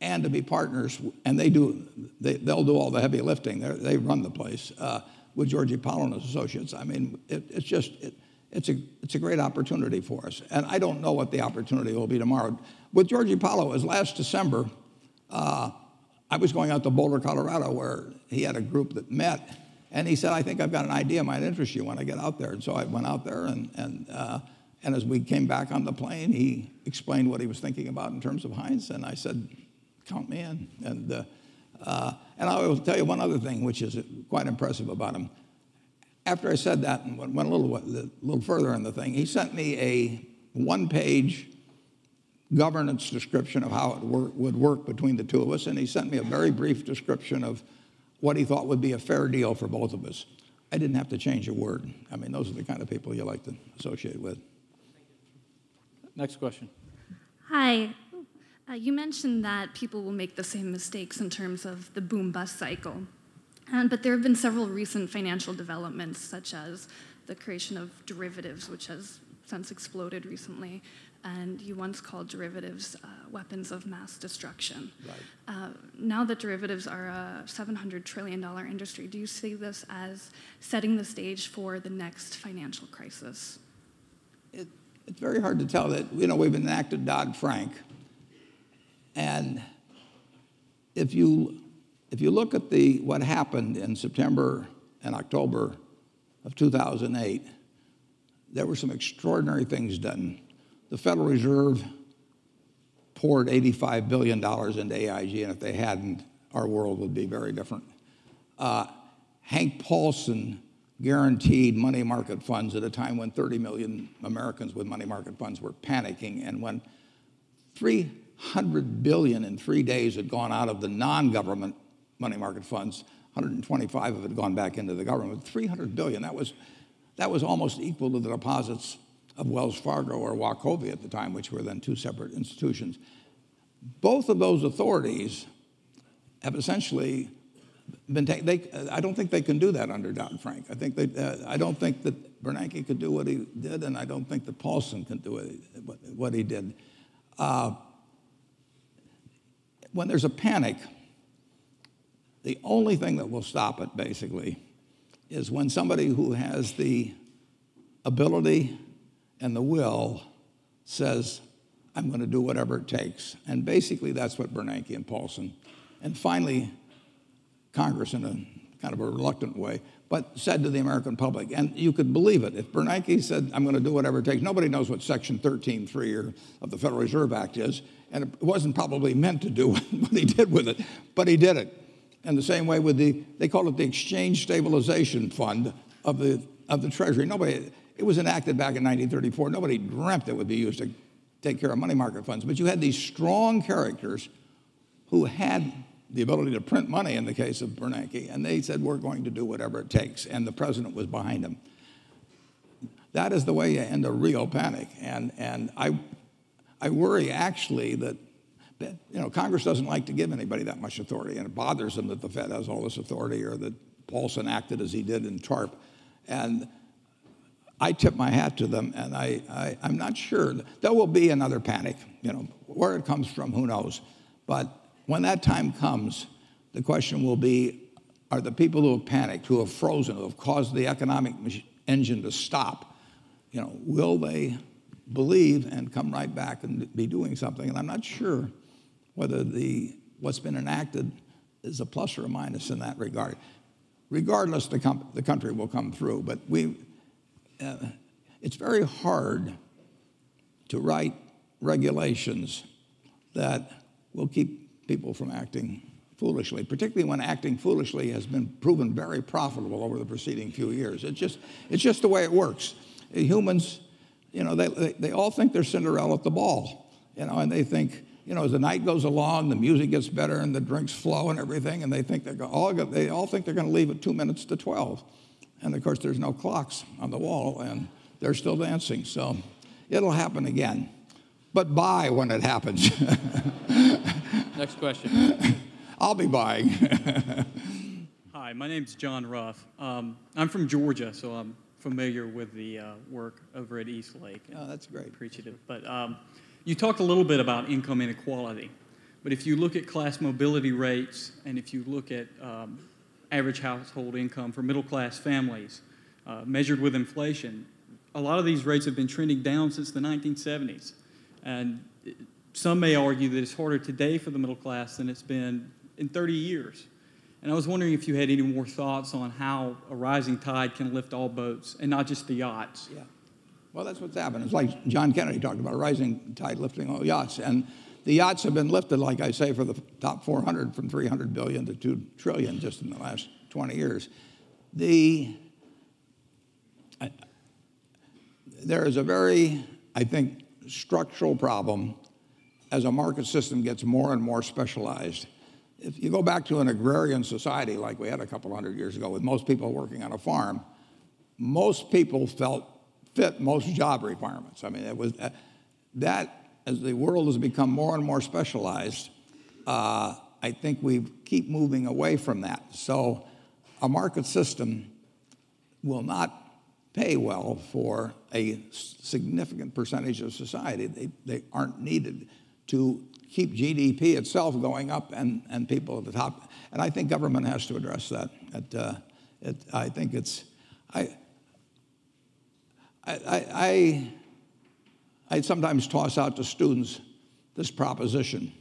Speaker 5: and to be partners, and they'll do all the heavy lifting. They run the place with Georgie Paulo and his associates. I mean, it's a great opportunity for us. And I don't know what the opportunity will be tomorrow. With Georgie Paulo, as last December, I was going out to Boulder, Colorado, where he had a group that met, and he said, I think I've got an idea might interest you when I get out there. And so I went out there, and as we came back on the plane, he explained what he was thinking about in terms of Heinz, and I said, count me in. And I will tell you one other thing, which is quite impressive about him. After I said that and went a little further in the thing, he sent me a one-page governance description of how it would work between the two of us, and he sent me a very brief description of what he thought would be a fair deal for both of us. I didn't have to change a word. I mean, those are the kind of people you like to associate with.
Speaker 4: Next question.
Speaker 8: Hi. You mentioned that people will make the same mistakes in terms of the boom-bust cycle. But there have been several recent financial developments, such as the creation of derivatives, which has since exploded recently, and you once called derivatives weapons of mass destruction.
Speaker 5: Right.
Speaker 8: Now that derivatives are a $700 trillion industry, do you see this as setting the stage for the next financial crisis?
Speaker 5: It's very hard to tell. That we've enacted Dodd-Frank, and if you look at what happened in September and October of 2008, there were some extraordinary things done. The Federal Reserve poured $85 billion into AIG, and if they hadn't, our world would be very different. Hank Paulson guaranteed money market funds at a time when 30 million Americans with money market funds were panicking, and when $300 billion in 3 days had gone out of the non-government money market funds, 125 of it had gone back into the government. $300 billion, that was almost equal to the deposits of Wells Fargo or Wachovia at the time, which were then two separate institutions. Both of those authorities have essentially been taken. I don't think they can do that under Dodd-Frank. I don't think that Bernanke could do what he did, and I don't think that Paulson can do what he did. When there's a panic, the only thing that will stop it, basically, is when somebody who has the ability and the will says, I'm going to do whatever it takes. And basically, that's what Bernanke and Paulson, and finally, Congress in a kind of a reluctant way, but said to the American public. And you could believe it. If Bernanke said, I'm going to do whatever it takes, nobody knows what Section 13.3 of the Federal Reserve Act is, and it wasn't probably meant to do what he did with it, but he did it. And the same way with they call it the Exchange Stabilization Fund of the Treasury. It was enacted back in 1934. Nobody dreamt it would be used to take care of money market funds. But you had these strong characters who had the ability to print money in the case of Bernanke, and they said, we're going to do whatever it takes, and the president was behind them. That is the way you end a real panic. And I worry, actually, that Congress doesn't like to give anybody that much authority, and it bothers them that the Fed has all this authority, or that Paulson acted as he did in TARP. And I tip my hat to them, and I'm not sure. There will be another panic. Where it comes from, who knows? But when that time comes, the question will be, are the people who have panicked, who have frozen, who have caused the economic engine to stop, will they believe and come right back and be doing something? And I'm not sure whether what's been enacted is a plus or a minus in that regard. Regardless, the country will come through. But it's very hard to write regulations that will keep people from acting foolishly, particularly when acting foolishly has been proven very profitable over the preceding few years. It's just the way it works. Humans, they all think they're Cinderella at the ball, and they think, as the night goes along, the music gets better and the drinks flow and everything, and they all think they're going to leave at 2 minutes to 12. And of course, there's no clocks on the wall, and they're still dancing. So it'll happen again. But buy when it happens.
Speaker 4: Next question.
Speaker 5: I'll be buying.
Speaker 9: Hi, my name's John Ruff. I'm from Georgia, so I'm familiar with the work over at East Lake.
Speaker 5: Oh, that's great.
Speaker 9: Appreciative. But you talked a little bit about income inequality. But if you look at class mobility rates, and if you look at average household income for middle-class families, measured with inflation, a lot of these rates have been trending down since the 1970s. And some may argue that it's harder today for the middle class than it's been in 30 years. And I was wondering if you had any more thoughts on how a rising tide can lift all boats, and not just the yachts.
Speaker 5: Yeah. Well, that's what's happened. It's like John Kennedy talked about, a rising tide lifting all yachts. And the yachts have been lifted, like I say, for the top 400 from 300 billion to 2 trillion just in the last 20 years. There is a very, I think, structural problem as a market system gets more and more specialized. If you go back to an agrarian society like we had a couple hundred years ago with most people working on a farm, most people fit most job requirements. I mean, it was that as the world has become more and more specialized, I think we keep moving away from that. So a market system will not pay well for a significant percentage of society. They aren't needed to keep GDP itself going up and people at the top. And I think government has to address that. I think it's, I sometimes toss out to students this proposition.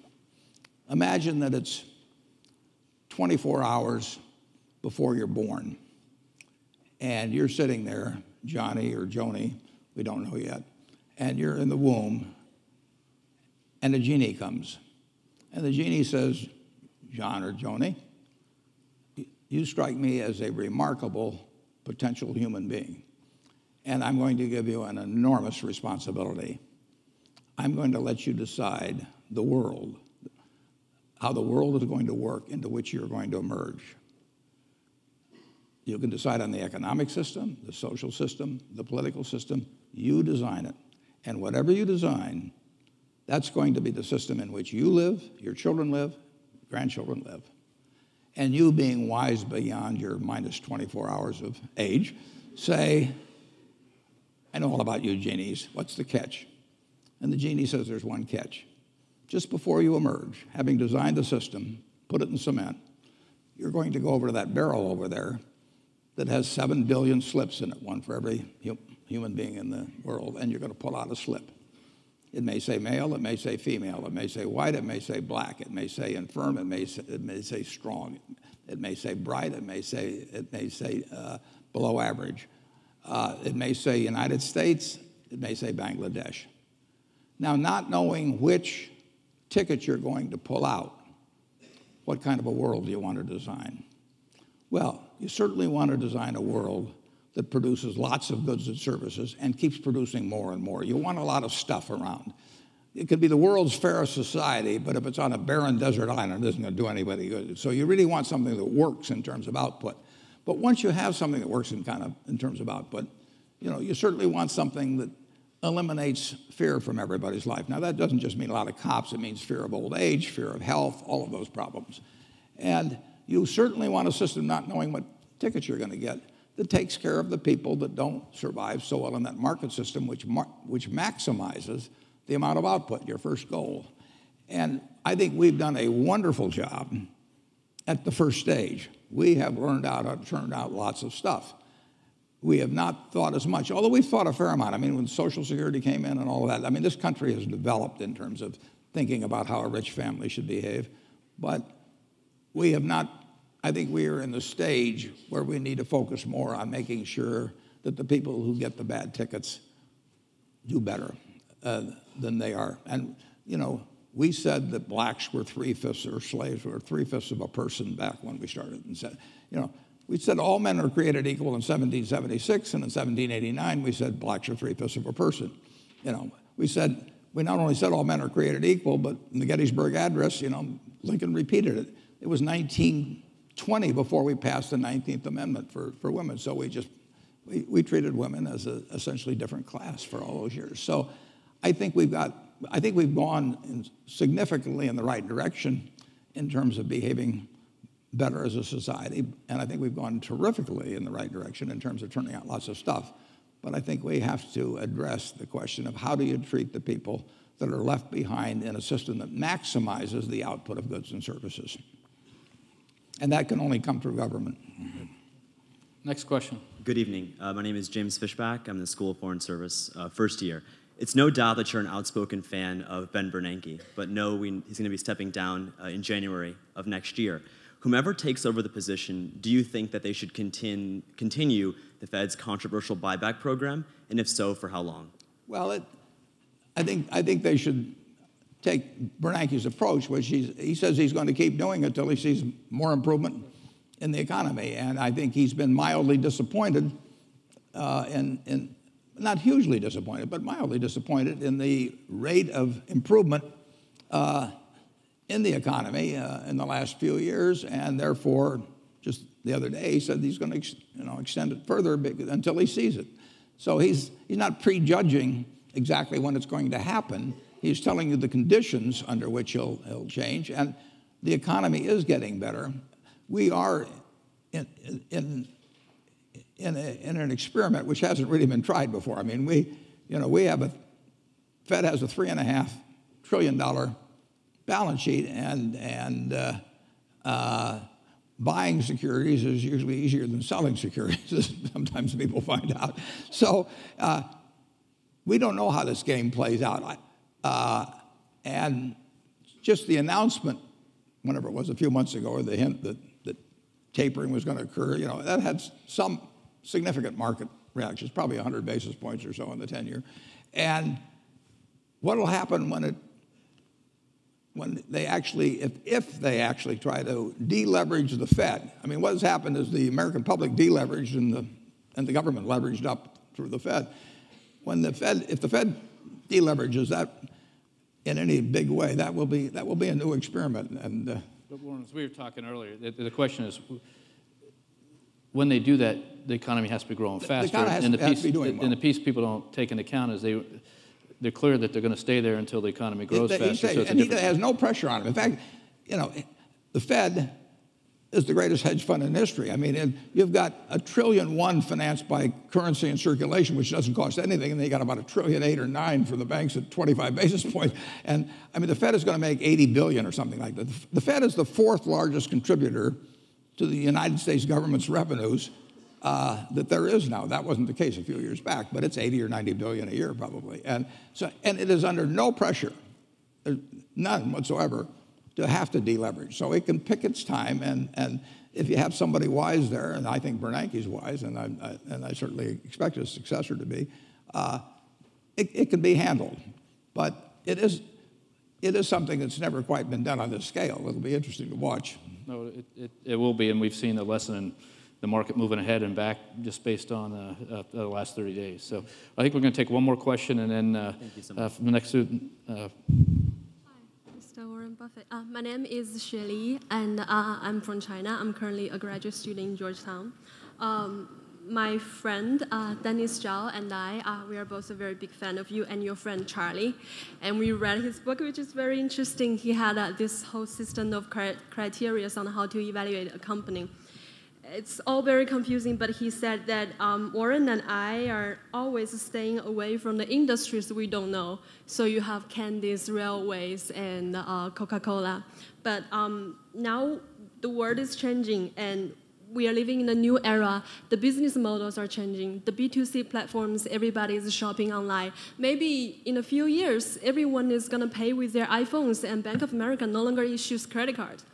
Speaker 5: Imagine that it's 24 hours before you're born. And you're sitting there, Johnny or Joni, we don't know yet, and you're in the womb, and a genie comes. And the genie says, John or Joni, you strike me as a remarkable potential human being, and I'm going to give you an enormous responsibility. I'm going to let you decide the world, how the world is going to work into which you're going to emerge. You can decide on the economic system, the social system, the political system. You design it. And whatever you design, that's going to be the system in which you live, your children live, grandchildren live. And you, being wise beyond your minus 24 hours of age, say, I know all about you, genies. What's the catch? And the genie says there's one catch. Just before you emerge, having designed the system, put it in cement, you're going to go over to that barrel over there that has 7 billion slips in it, one for every human being in the world, and you're going to pull out a slip. It may say male, it may say female, it may say white, it may say black, it may say infirm, it may say strong, it may say bright, it may say below average, it may say United States, it may say Bangladesh. Now, not knowing which ticket you're going to pull out, what kind of a world do you want to design? Well, you certainly want to design a world that produces lots of goods and services and keeps producing more and more. You want a lot of stuff around. It could be the world's fairest society, but if it's on a barren desert island, it isn't going to do anybody good. So you really want something that works in terms of output. But once you have something that works in terms of output, you certainly want something that eliminates fear from everybody's life. Now, that doesn't just mean a lot of cops. It means fear of old age, fear of health, all of those problems. And you certainly want a system not knowing what tickets you're going to get that takes care of the people that don't survive so well in that market system, which maximizes the amount of output, your first goal. And I think we've done a wonderful job at the first stage. We have learned how to turn out lots of stuff. We have not thought as much, although we've thought a fair amount. I mean, when Social Security came in and all of that, I mean, this country has developed in terms of thinking about how a rich family should behave. But we have not, I think we are in the stage where we need to focus more on making sure that the people who get the bad tickets do better than they are. And, you know, we said that blacks were 3/5 or slaves were 3/5 of a person back when we started. And said, you know, we said all men are created equal in 1776, and in 1789 we said blacks are 3/5 of a person. You know, we not only said all men are created equal, but in the Gettysburg Address, you know, Lincoln repeated it. It was 1920 before we passed the 19th Amendment for women. So we treated women as an essentially different class for all those years. So I think we've gone significantly in the right direction in terms of behaving better as a society, and I think we've gone terrifically in the right direction in terms of turning out lots of stuff. But I think we have to address the question of how do you treat the people that are left behind in a system that maximizes the output of goods and services. And that can only come through government.
Speaker 4: Next question.
Speaker 10: Good evening. My name is James Fishback. I'm in the School of Foreign Service, first year. It's no doubt that you're an outspoken fan of Ben Bernanke, but he's going to be stepping down in January of next year. Whomever takes over the position, do you think that they should continue the Fed's controversial buyback program, and if so, for how long?
Speaker 5: Well, I think they should take Bernanke's approach, which he says he's going to keep doing it until he sees more improvement in the economy. And I think he's been mildly disappointed, not hugely disappointed, but mildly disappointed in the rate of improvement in the economy in the last few years, and therefore, just the other day, he said he's going to extend it further until he sees it. So he's not prejudging exactly when it's going to happen. He's telling you the conditions under which he'll change, and the economy is getting better. We are in an experiment which hasn't really been tried before. I mean, Fed has a $3.5 trillion balance sheet, and buying securities is usually easier than selling securities, as sometimes people find out. So we don't know how this game plays out. And just the announcement, whenever it was a few months ago, or the hint that tapering was going to occur, that had some significant market reactions, probably 100 basis points or so in the 10-year. And what will happen when they actually, if they actually try to deleverage the Fed? I mean, what has happened is the American public deleveraged and the government leveraged up through the Fed. If the Fed deleverages that in any big way, that will be a new experiment. And
Speaker 4: but Warren, as we were talking earlier, the question is, when they do that, the economy has to be growing faster.
Speaker 5: Has to be doing well.
Speaker 4: And the piece people don't take into account is they're clear that they're going to stay there until the economy grows faster.
Speaker 5: He has no pressure on him. In fact, the Fed is the greatest hedge fund in history. I mean, you've got $1.1 trillion financed by currency and circulation, which doesn't cost anything, and they got about $1.8 trillion or $1.9 trillion for the banks at 25 basis points. And I mean, the Fed is going to make $80 billion or something like that. The Fed is the fourth largest contributor to the United States government's revenues that there is now. That wasn't the case a few years back, but it's 80 or 90 billion a year probably. And it is under no pressure, none whatsoever, to have to deleverage. So it can pick its time, and if you have somebody wise there, and I think Bernanke's wise, and I certainly expect his successor to be, it can be handled. But it is something that's never quite been done on this scale. It'll be interesting to watch.
Speaker 4: No, it will be, and we've seen the lesson in the market moving ahead and back just based on the last 30 days. So I think we're going to take one more question, and then
Speaker 10: Thank you so much.
Speaker 4: from the next student.
Speaker 11: Hi, Mr. Warren Buffett. My name is Shirley, and I'm from China. I'm currently a graduate student in Georgetown. My friend, Dennis Zhao, and we are both a very big fan of you and your friend Charlie. And we read his book, which is very interesting. He had this whole system of criteria on how to evaluate a company. it's all very confusing, but he said that Warren and I are always staying away from the industries we don't know. So you have candies, railways, and Coca-Cola. But now the world is changing, and we are living in a new era. The business models are changing. The B2C platforms, everybody is shopping online. Maybe in a few years, everyone is going to pay with their iPhones, and Bank of America no longer issues credit cards.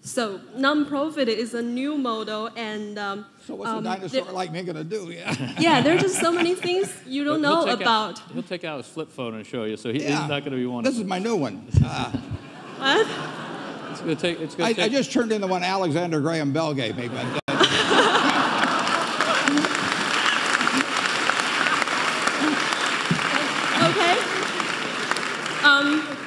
Speaker 11: So non-profit is a new model, and
Speaker 5: so what's a dinosaur like me going to do? Yeah.
Speaker 11: Yeah, there are just so many things you don't know about.
Speaker 4: He'll take out his flip phone and show you, so he's not going to be one.
Speaker 5: This is my new one.
Speaker 11: What?
Speaker 5: I just turned in the one Alexander Graham Bell gave me. But,
Speaker 11: okay.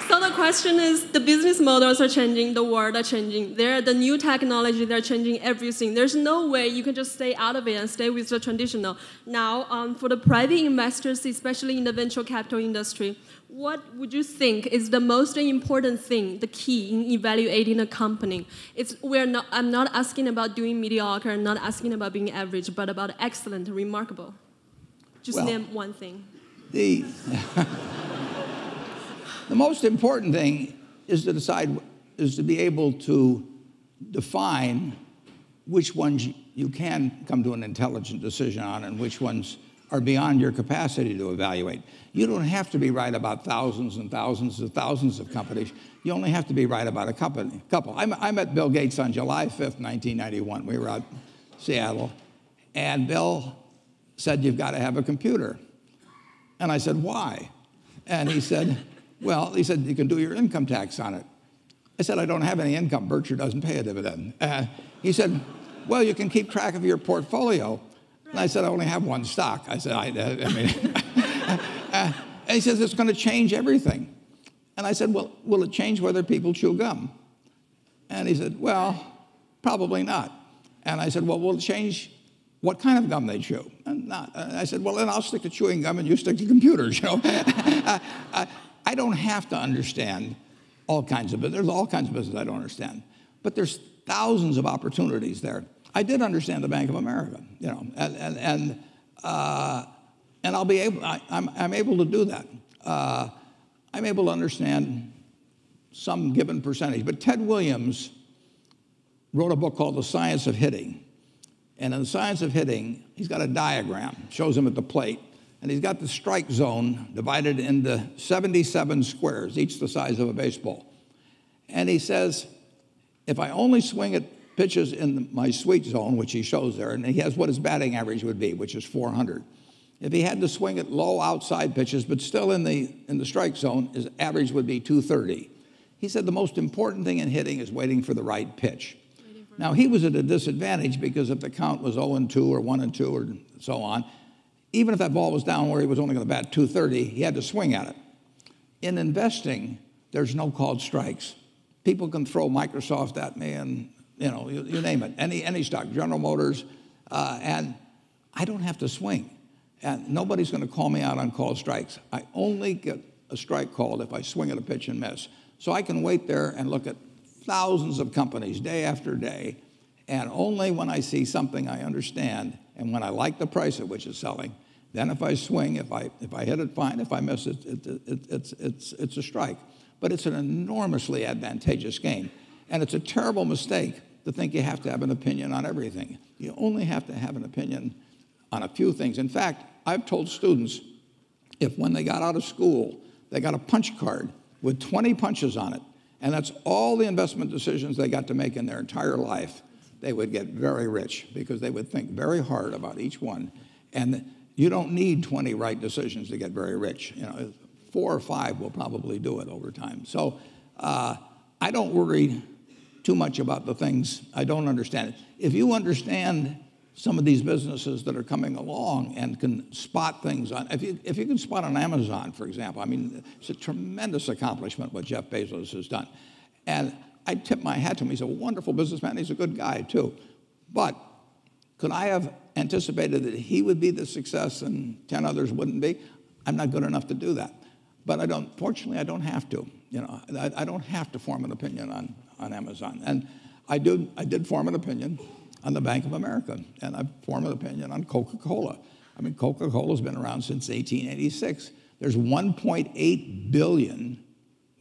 Speaker 11: So the question is, the business models are changing, the world are changing. The new technology, they're changing everything. There's no way you can just stay out of it and stay with the traditional. Now, for the private investors, especially in the venture capital industry, what would you think is the most important thing, the key in evaluating a company? I'm not asking about doing mediocre, I'm not asking about being average, but about excellent, remarkable. Just name one thing.
Speaker 5: The most important thing is to be able to define which ones you can come to an intelligent decision on and which ones are beyond your capacity to evaluate. You don't have to be right about thousands and thousands and thousands of companies. You only have to be right about a couple. I met Bill Gates on July 5th, 1991. We were out in Seattle, and Bill said, "You've got to have a computer." And I said, "Why?" And he said, "You can do your income tax on it." I said, "I don't have any income. Berkshire doesn't pay a dividend." He said, "Well, you can keep track of your portfolio." And I said, "I only have one stock." I said, and he says, "It's going to change everything." And I said, "Well, will it change whether people chew gum?" And he said, "Well, probably not." And I said, "Well, will it change what kind of gum they chew?" And not. And I said, "Well, then I'll stick to chewing gum and you stick to computers, you know." I don't have to understand all kinds of business. There's all kinds of business I don't understand. But there's thousands of opportunities there. I did understand the Bank of America, you know, and I'll be able. I'm able to do that. I'm able to understand some given percentage. But Ted Williams wrote a book called The Science of Hitting, and in The Science of Hitting, he's got a diagram, shows him at the plate, and he's got the strike zone divided into 77 squares, each the size of a baseball. And he says, if I only swing at pitches in my sweet zone, which he shows there, and he has what his batting average would be, which is 400. If he had to swing at low outside pitches, but still in the strike zone, his average would be 230. He said the most important thing in hitting is waiting for the right pitch. Now, he was at a disadvantage because if the count was 0-2 or 1-2 or so on, even if that ball was down where he was only going to bat 230, he had to swing at it. In investing, there's no called strikes. People can throw Microsoft at me and, you know, you name it, any stock, General Motors, and I don't have to swing. And nobody's going to call me out on called strikes. I only get a strike called if I swing at a pitch and miss. So I can wait there and look at thousands of companies day after day, and only when I see something I understand and when I like the price at which it's selling, then if I swing, if I hit it, fine. If I miss it, it's a strike. But it's an enormously advantageous game. And it's a terrible mistake to think you have to have an opinion on everything. You only have to have an opinion on a few things. In fact, I've told students, if when they got out of school, they got a punch card with 20 punches on it, and that's all the investment decisions they got to make in their entire life, they would get very rich because they would think very hard about each one. And you don't need 20 right decisions to get very rich. You know, 4 or 5 will probably do it over time. So I don't worry too much about the things I don't understand. If you understand some of these businesses that are coming along and can spot things on, if you can spot on Amazon, for example, I mean, it's a tremendous accomplishment what Jeff Bezos has done. And I tip my hat to him. He's a wonderful businessman. He's a good guy, too. But could I have anticipated that he would be the success and 10 others wouldn't be? I'm not good enough to do that. But fortunately, I don't have to. You know, I don't have to form an opinion on Amazon. And I did form an opinion on the Bank of America, and I form an opinion on Coca-Cola. I mean, Coca-Cola's been around since 1886. There's 1.8 billion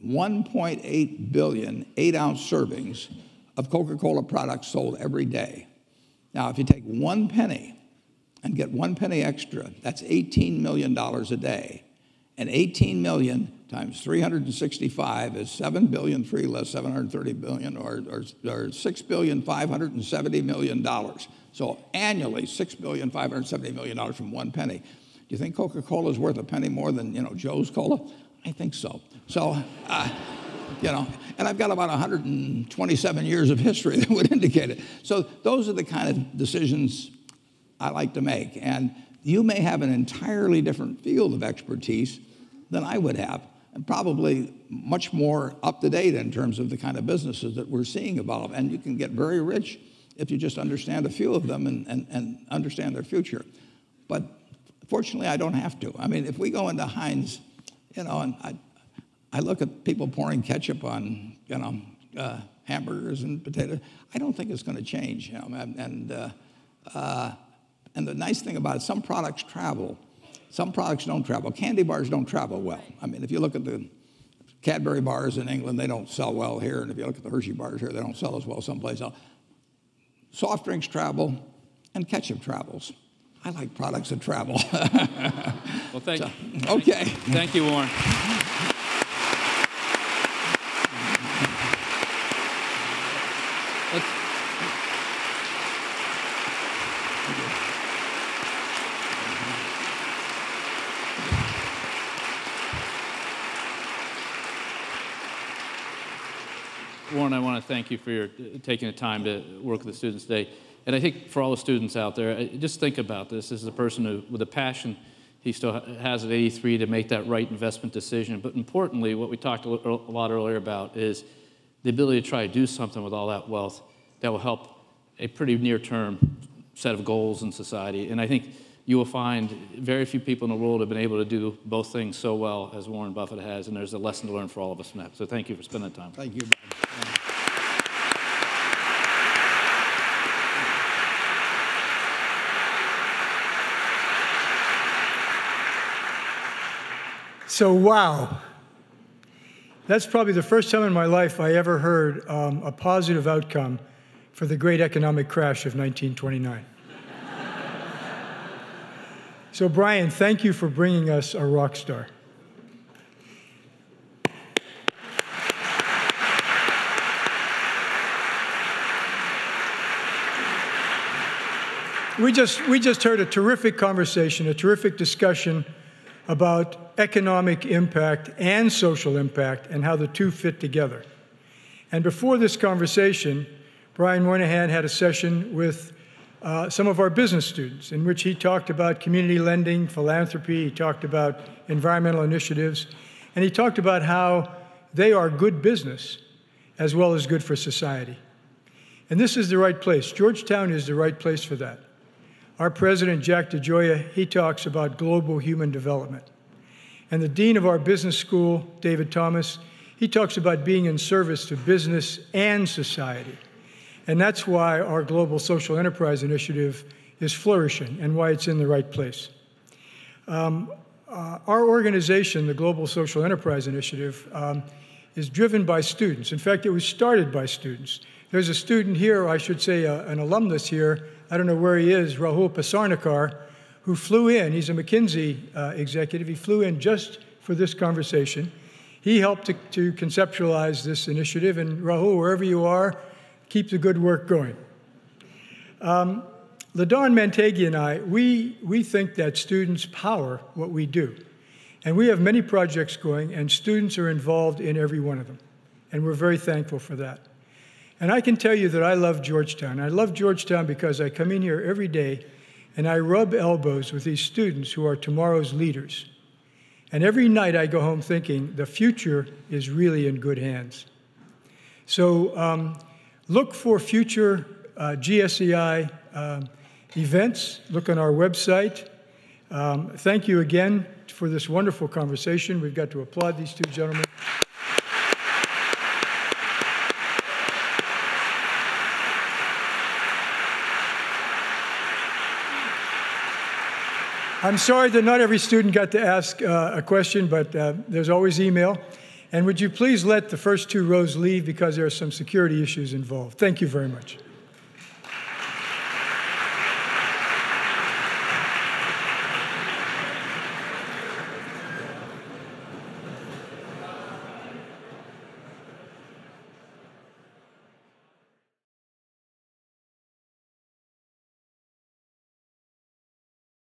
Speaker 5: 8-ounce servings of Coca-Cola products sold every day. Now, if you take 1 penny and get 1 penny extra, that's $18 million a day. And 18 million times 365 is 7 billion, 3 less 730 billion, or $6,570 million. So annually, $6,570 million from 1 penny. Do you think Coca-Cola is worth a penny more than, Joe's Cola? I think so. So, and I've got about 127 years of history that would indicate it. So those are the kind of decisions I like to make. And you may have an entirely different field of expertise than I would have, and probably much more up to date in terms of the kind of businesses that we're seeing evolve. And you can get very rich if you just understand a few of them and understand their future. But fortunately, I don't have to. I mean, if we go into Heinz, and I look at people pouring ketchup on, hamburgers and potatoes, I don't think it's going to change. And the nice thing about it, some products travel. Some products don't travel. Candy bars don't travel well. I mean, if you look at the Cadbury bars in England, they don't sell well here. And if you look at the Hershey bars here, they don't sell as well someplace else. Soft drinks travel, and ketchup travels. I like products that travel.
Speaker 4: Well, thank you.
Speaker 5: Okay.
Speaker 4: Thank you, Warren. Warren, I want to thank you for your taking the time to work with the students today. And I think for all the students out there, just think about this. This is a person who, with a passion, he still has at 83 to make that right investment decision. But importantly, what we talked a lot earlier about is the ability to try to do something with all that wealth that will help a pretty near-term set of goals in society. And I think you will find very few people in the world have been able to do both things so well as Warren Buffett has, and there's a lesson to learn for all of us from that. So thank you for spending the time.
Speaker 5: Thank you.
Speaker 12: So, wow. That's probably the first time in my life I ever heard a positive outcome for the great economic crash of 1929. So, Brian, thank you for bringing us a rock star. We just heard a terrific conversation, a terrific discussion about economic impact and social impact and how the two fit together. And before this conversation, Brian Moynihan had a session with some of our business students in which he talked about community lending, philanthropy, he talked about environmental initiatives, and he talked about how they are good business as well as good for society. And this is the right place. Georgetown is the right place for that. Our president, Jack DeGioia, he talks about global human development. And the dean of our business school, David Thomas, he talks about being in service to business and society. And that's why our Global Social Enterprise Initiative is flourishing and why it's in the right place. Our organization, the Global Social Enterprise Initiative, is driven by students. In fact, it was started by students. There's a student here, or I should say an alumnus here, I don't know where he is, Rahul Pasarnikar, who flew in. He's a McKinsey executive. He flew in just for this conversation. He helped to conceptualize this initiative. And Rahul, wherever you are, keep the good work going. LaDawn Mantegi and I, we think that students power what we do. And we have many projects going, and students are involved in every one of them. And we're very thankful for that. And I can tell you that I love Georgetown. I love Georgetown because I come in here every day and I rub elbows with these students who are tomorrow's leaders. And every night I go home thinking the future is really in good hands. So look for future GSEI events. Look on our website. Thank you again for this wonderful conversation. We've got to applaud these two gentlemen. I'm sorry that not every student got to ask a question, but there's always email. And would you please let the first two rows leave because there are some security issues involved. Thank you very much.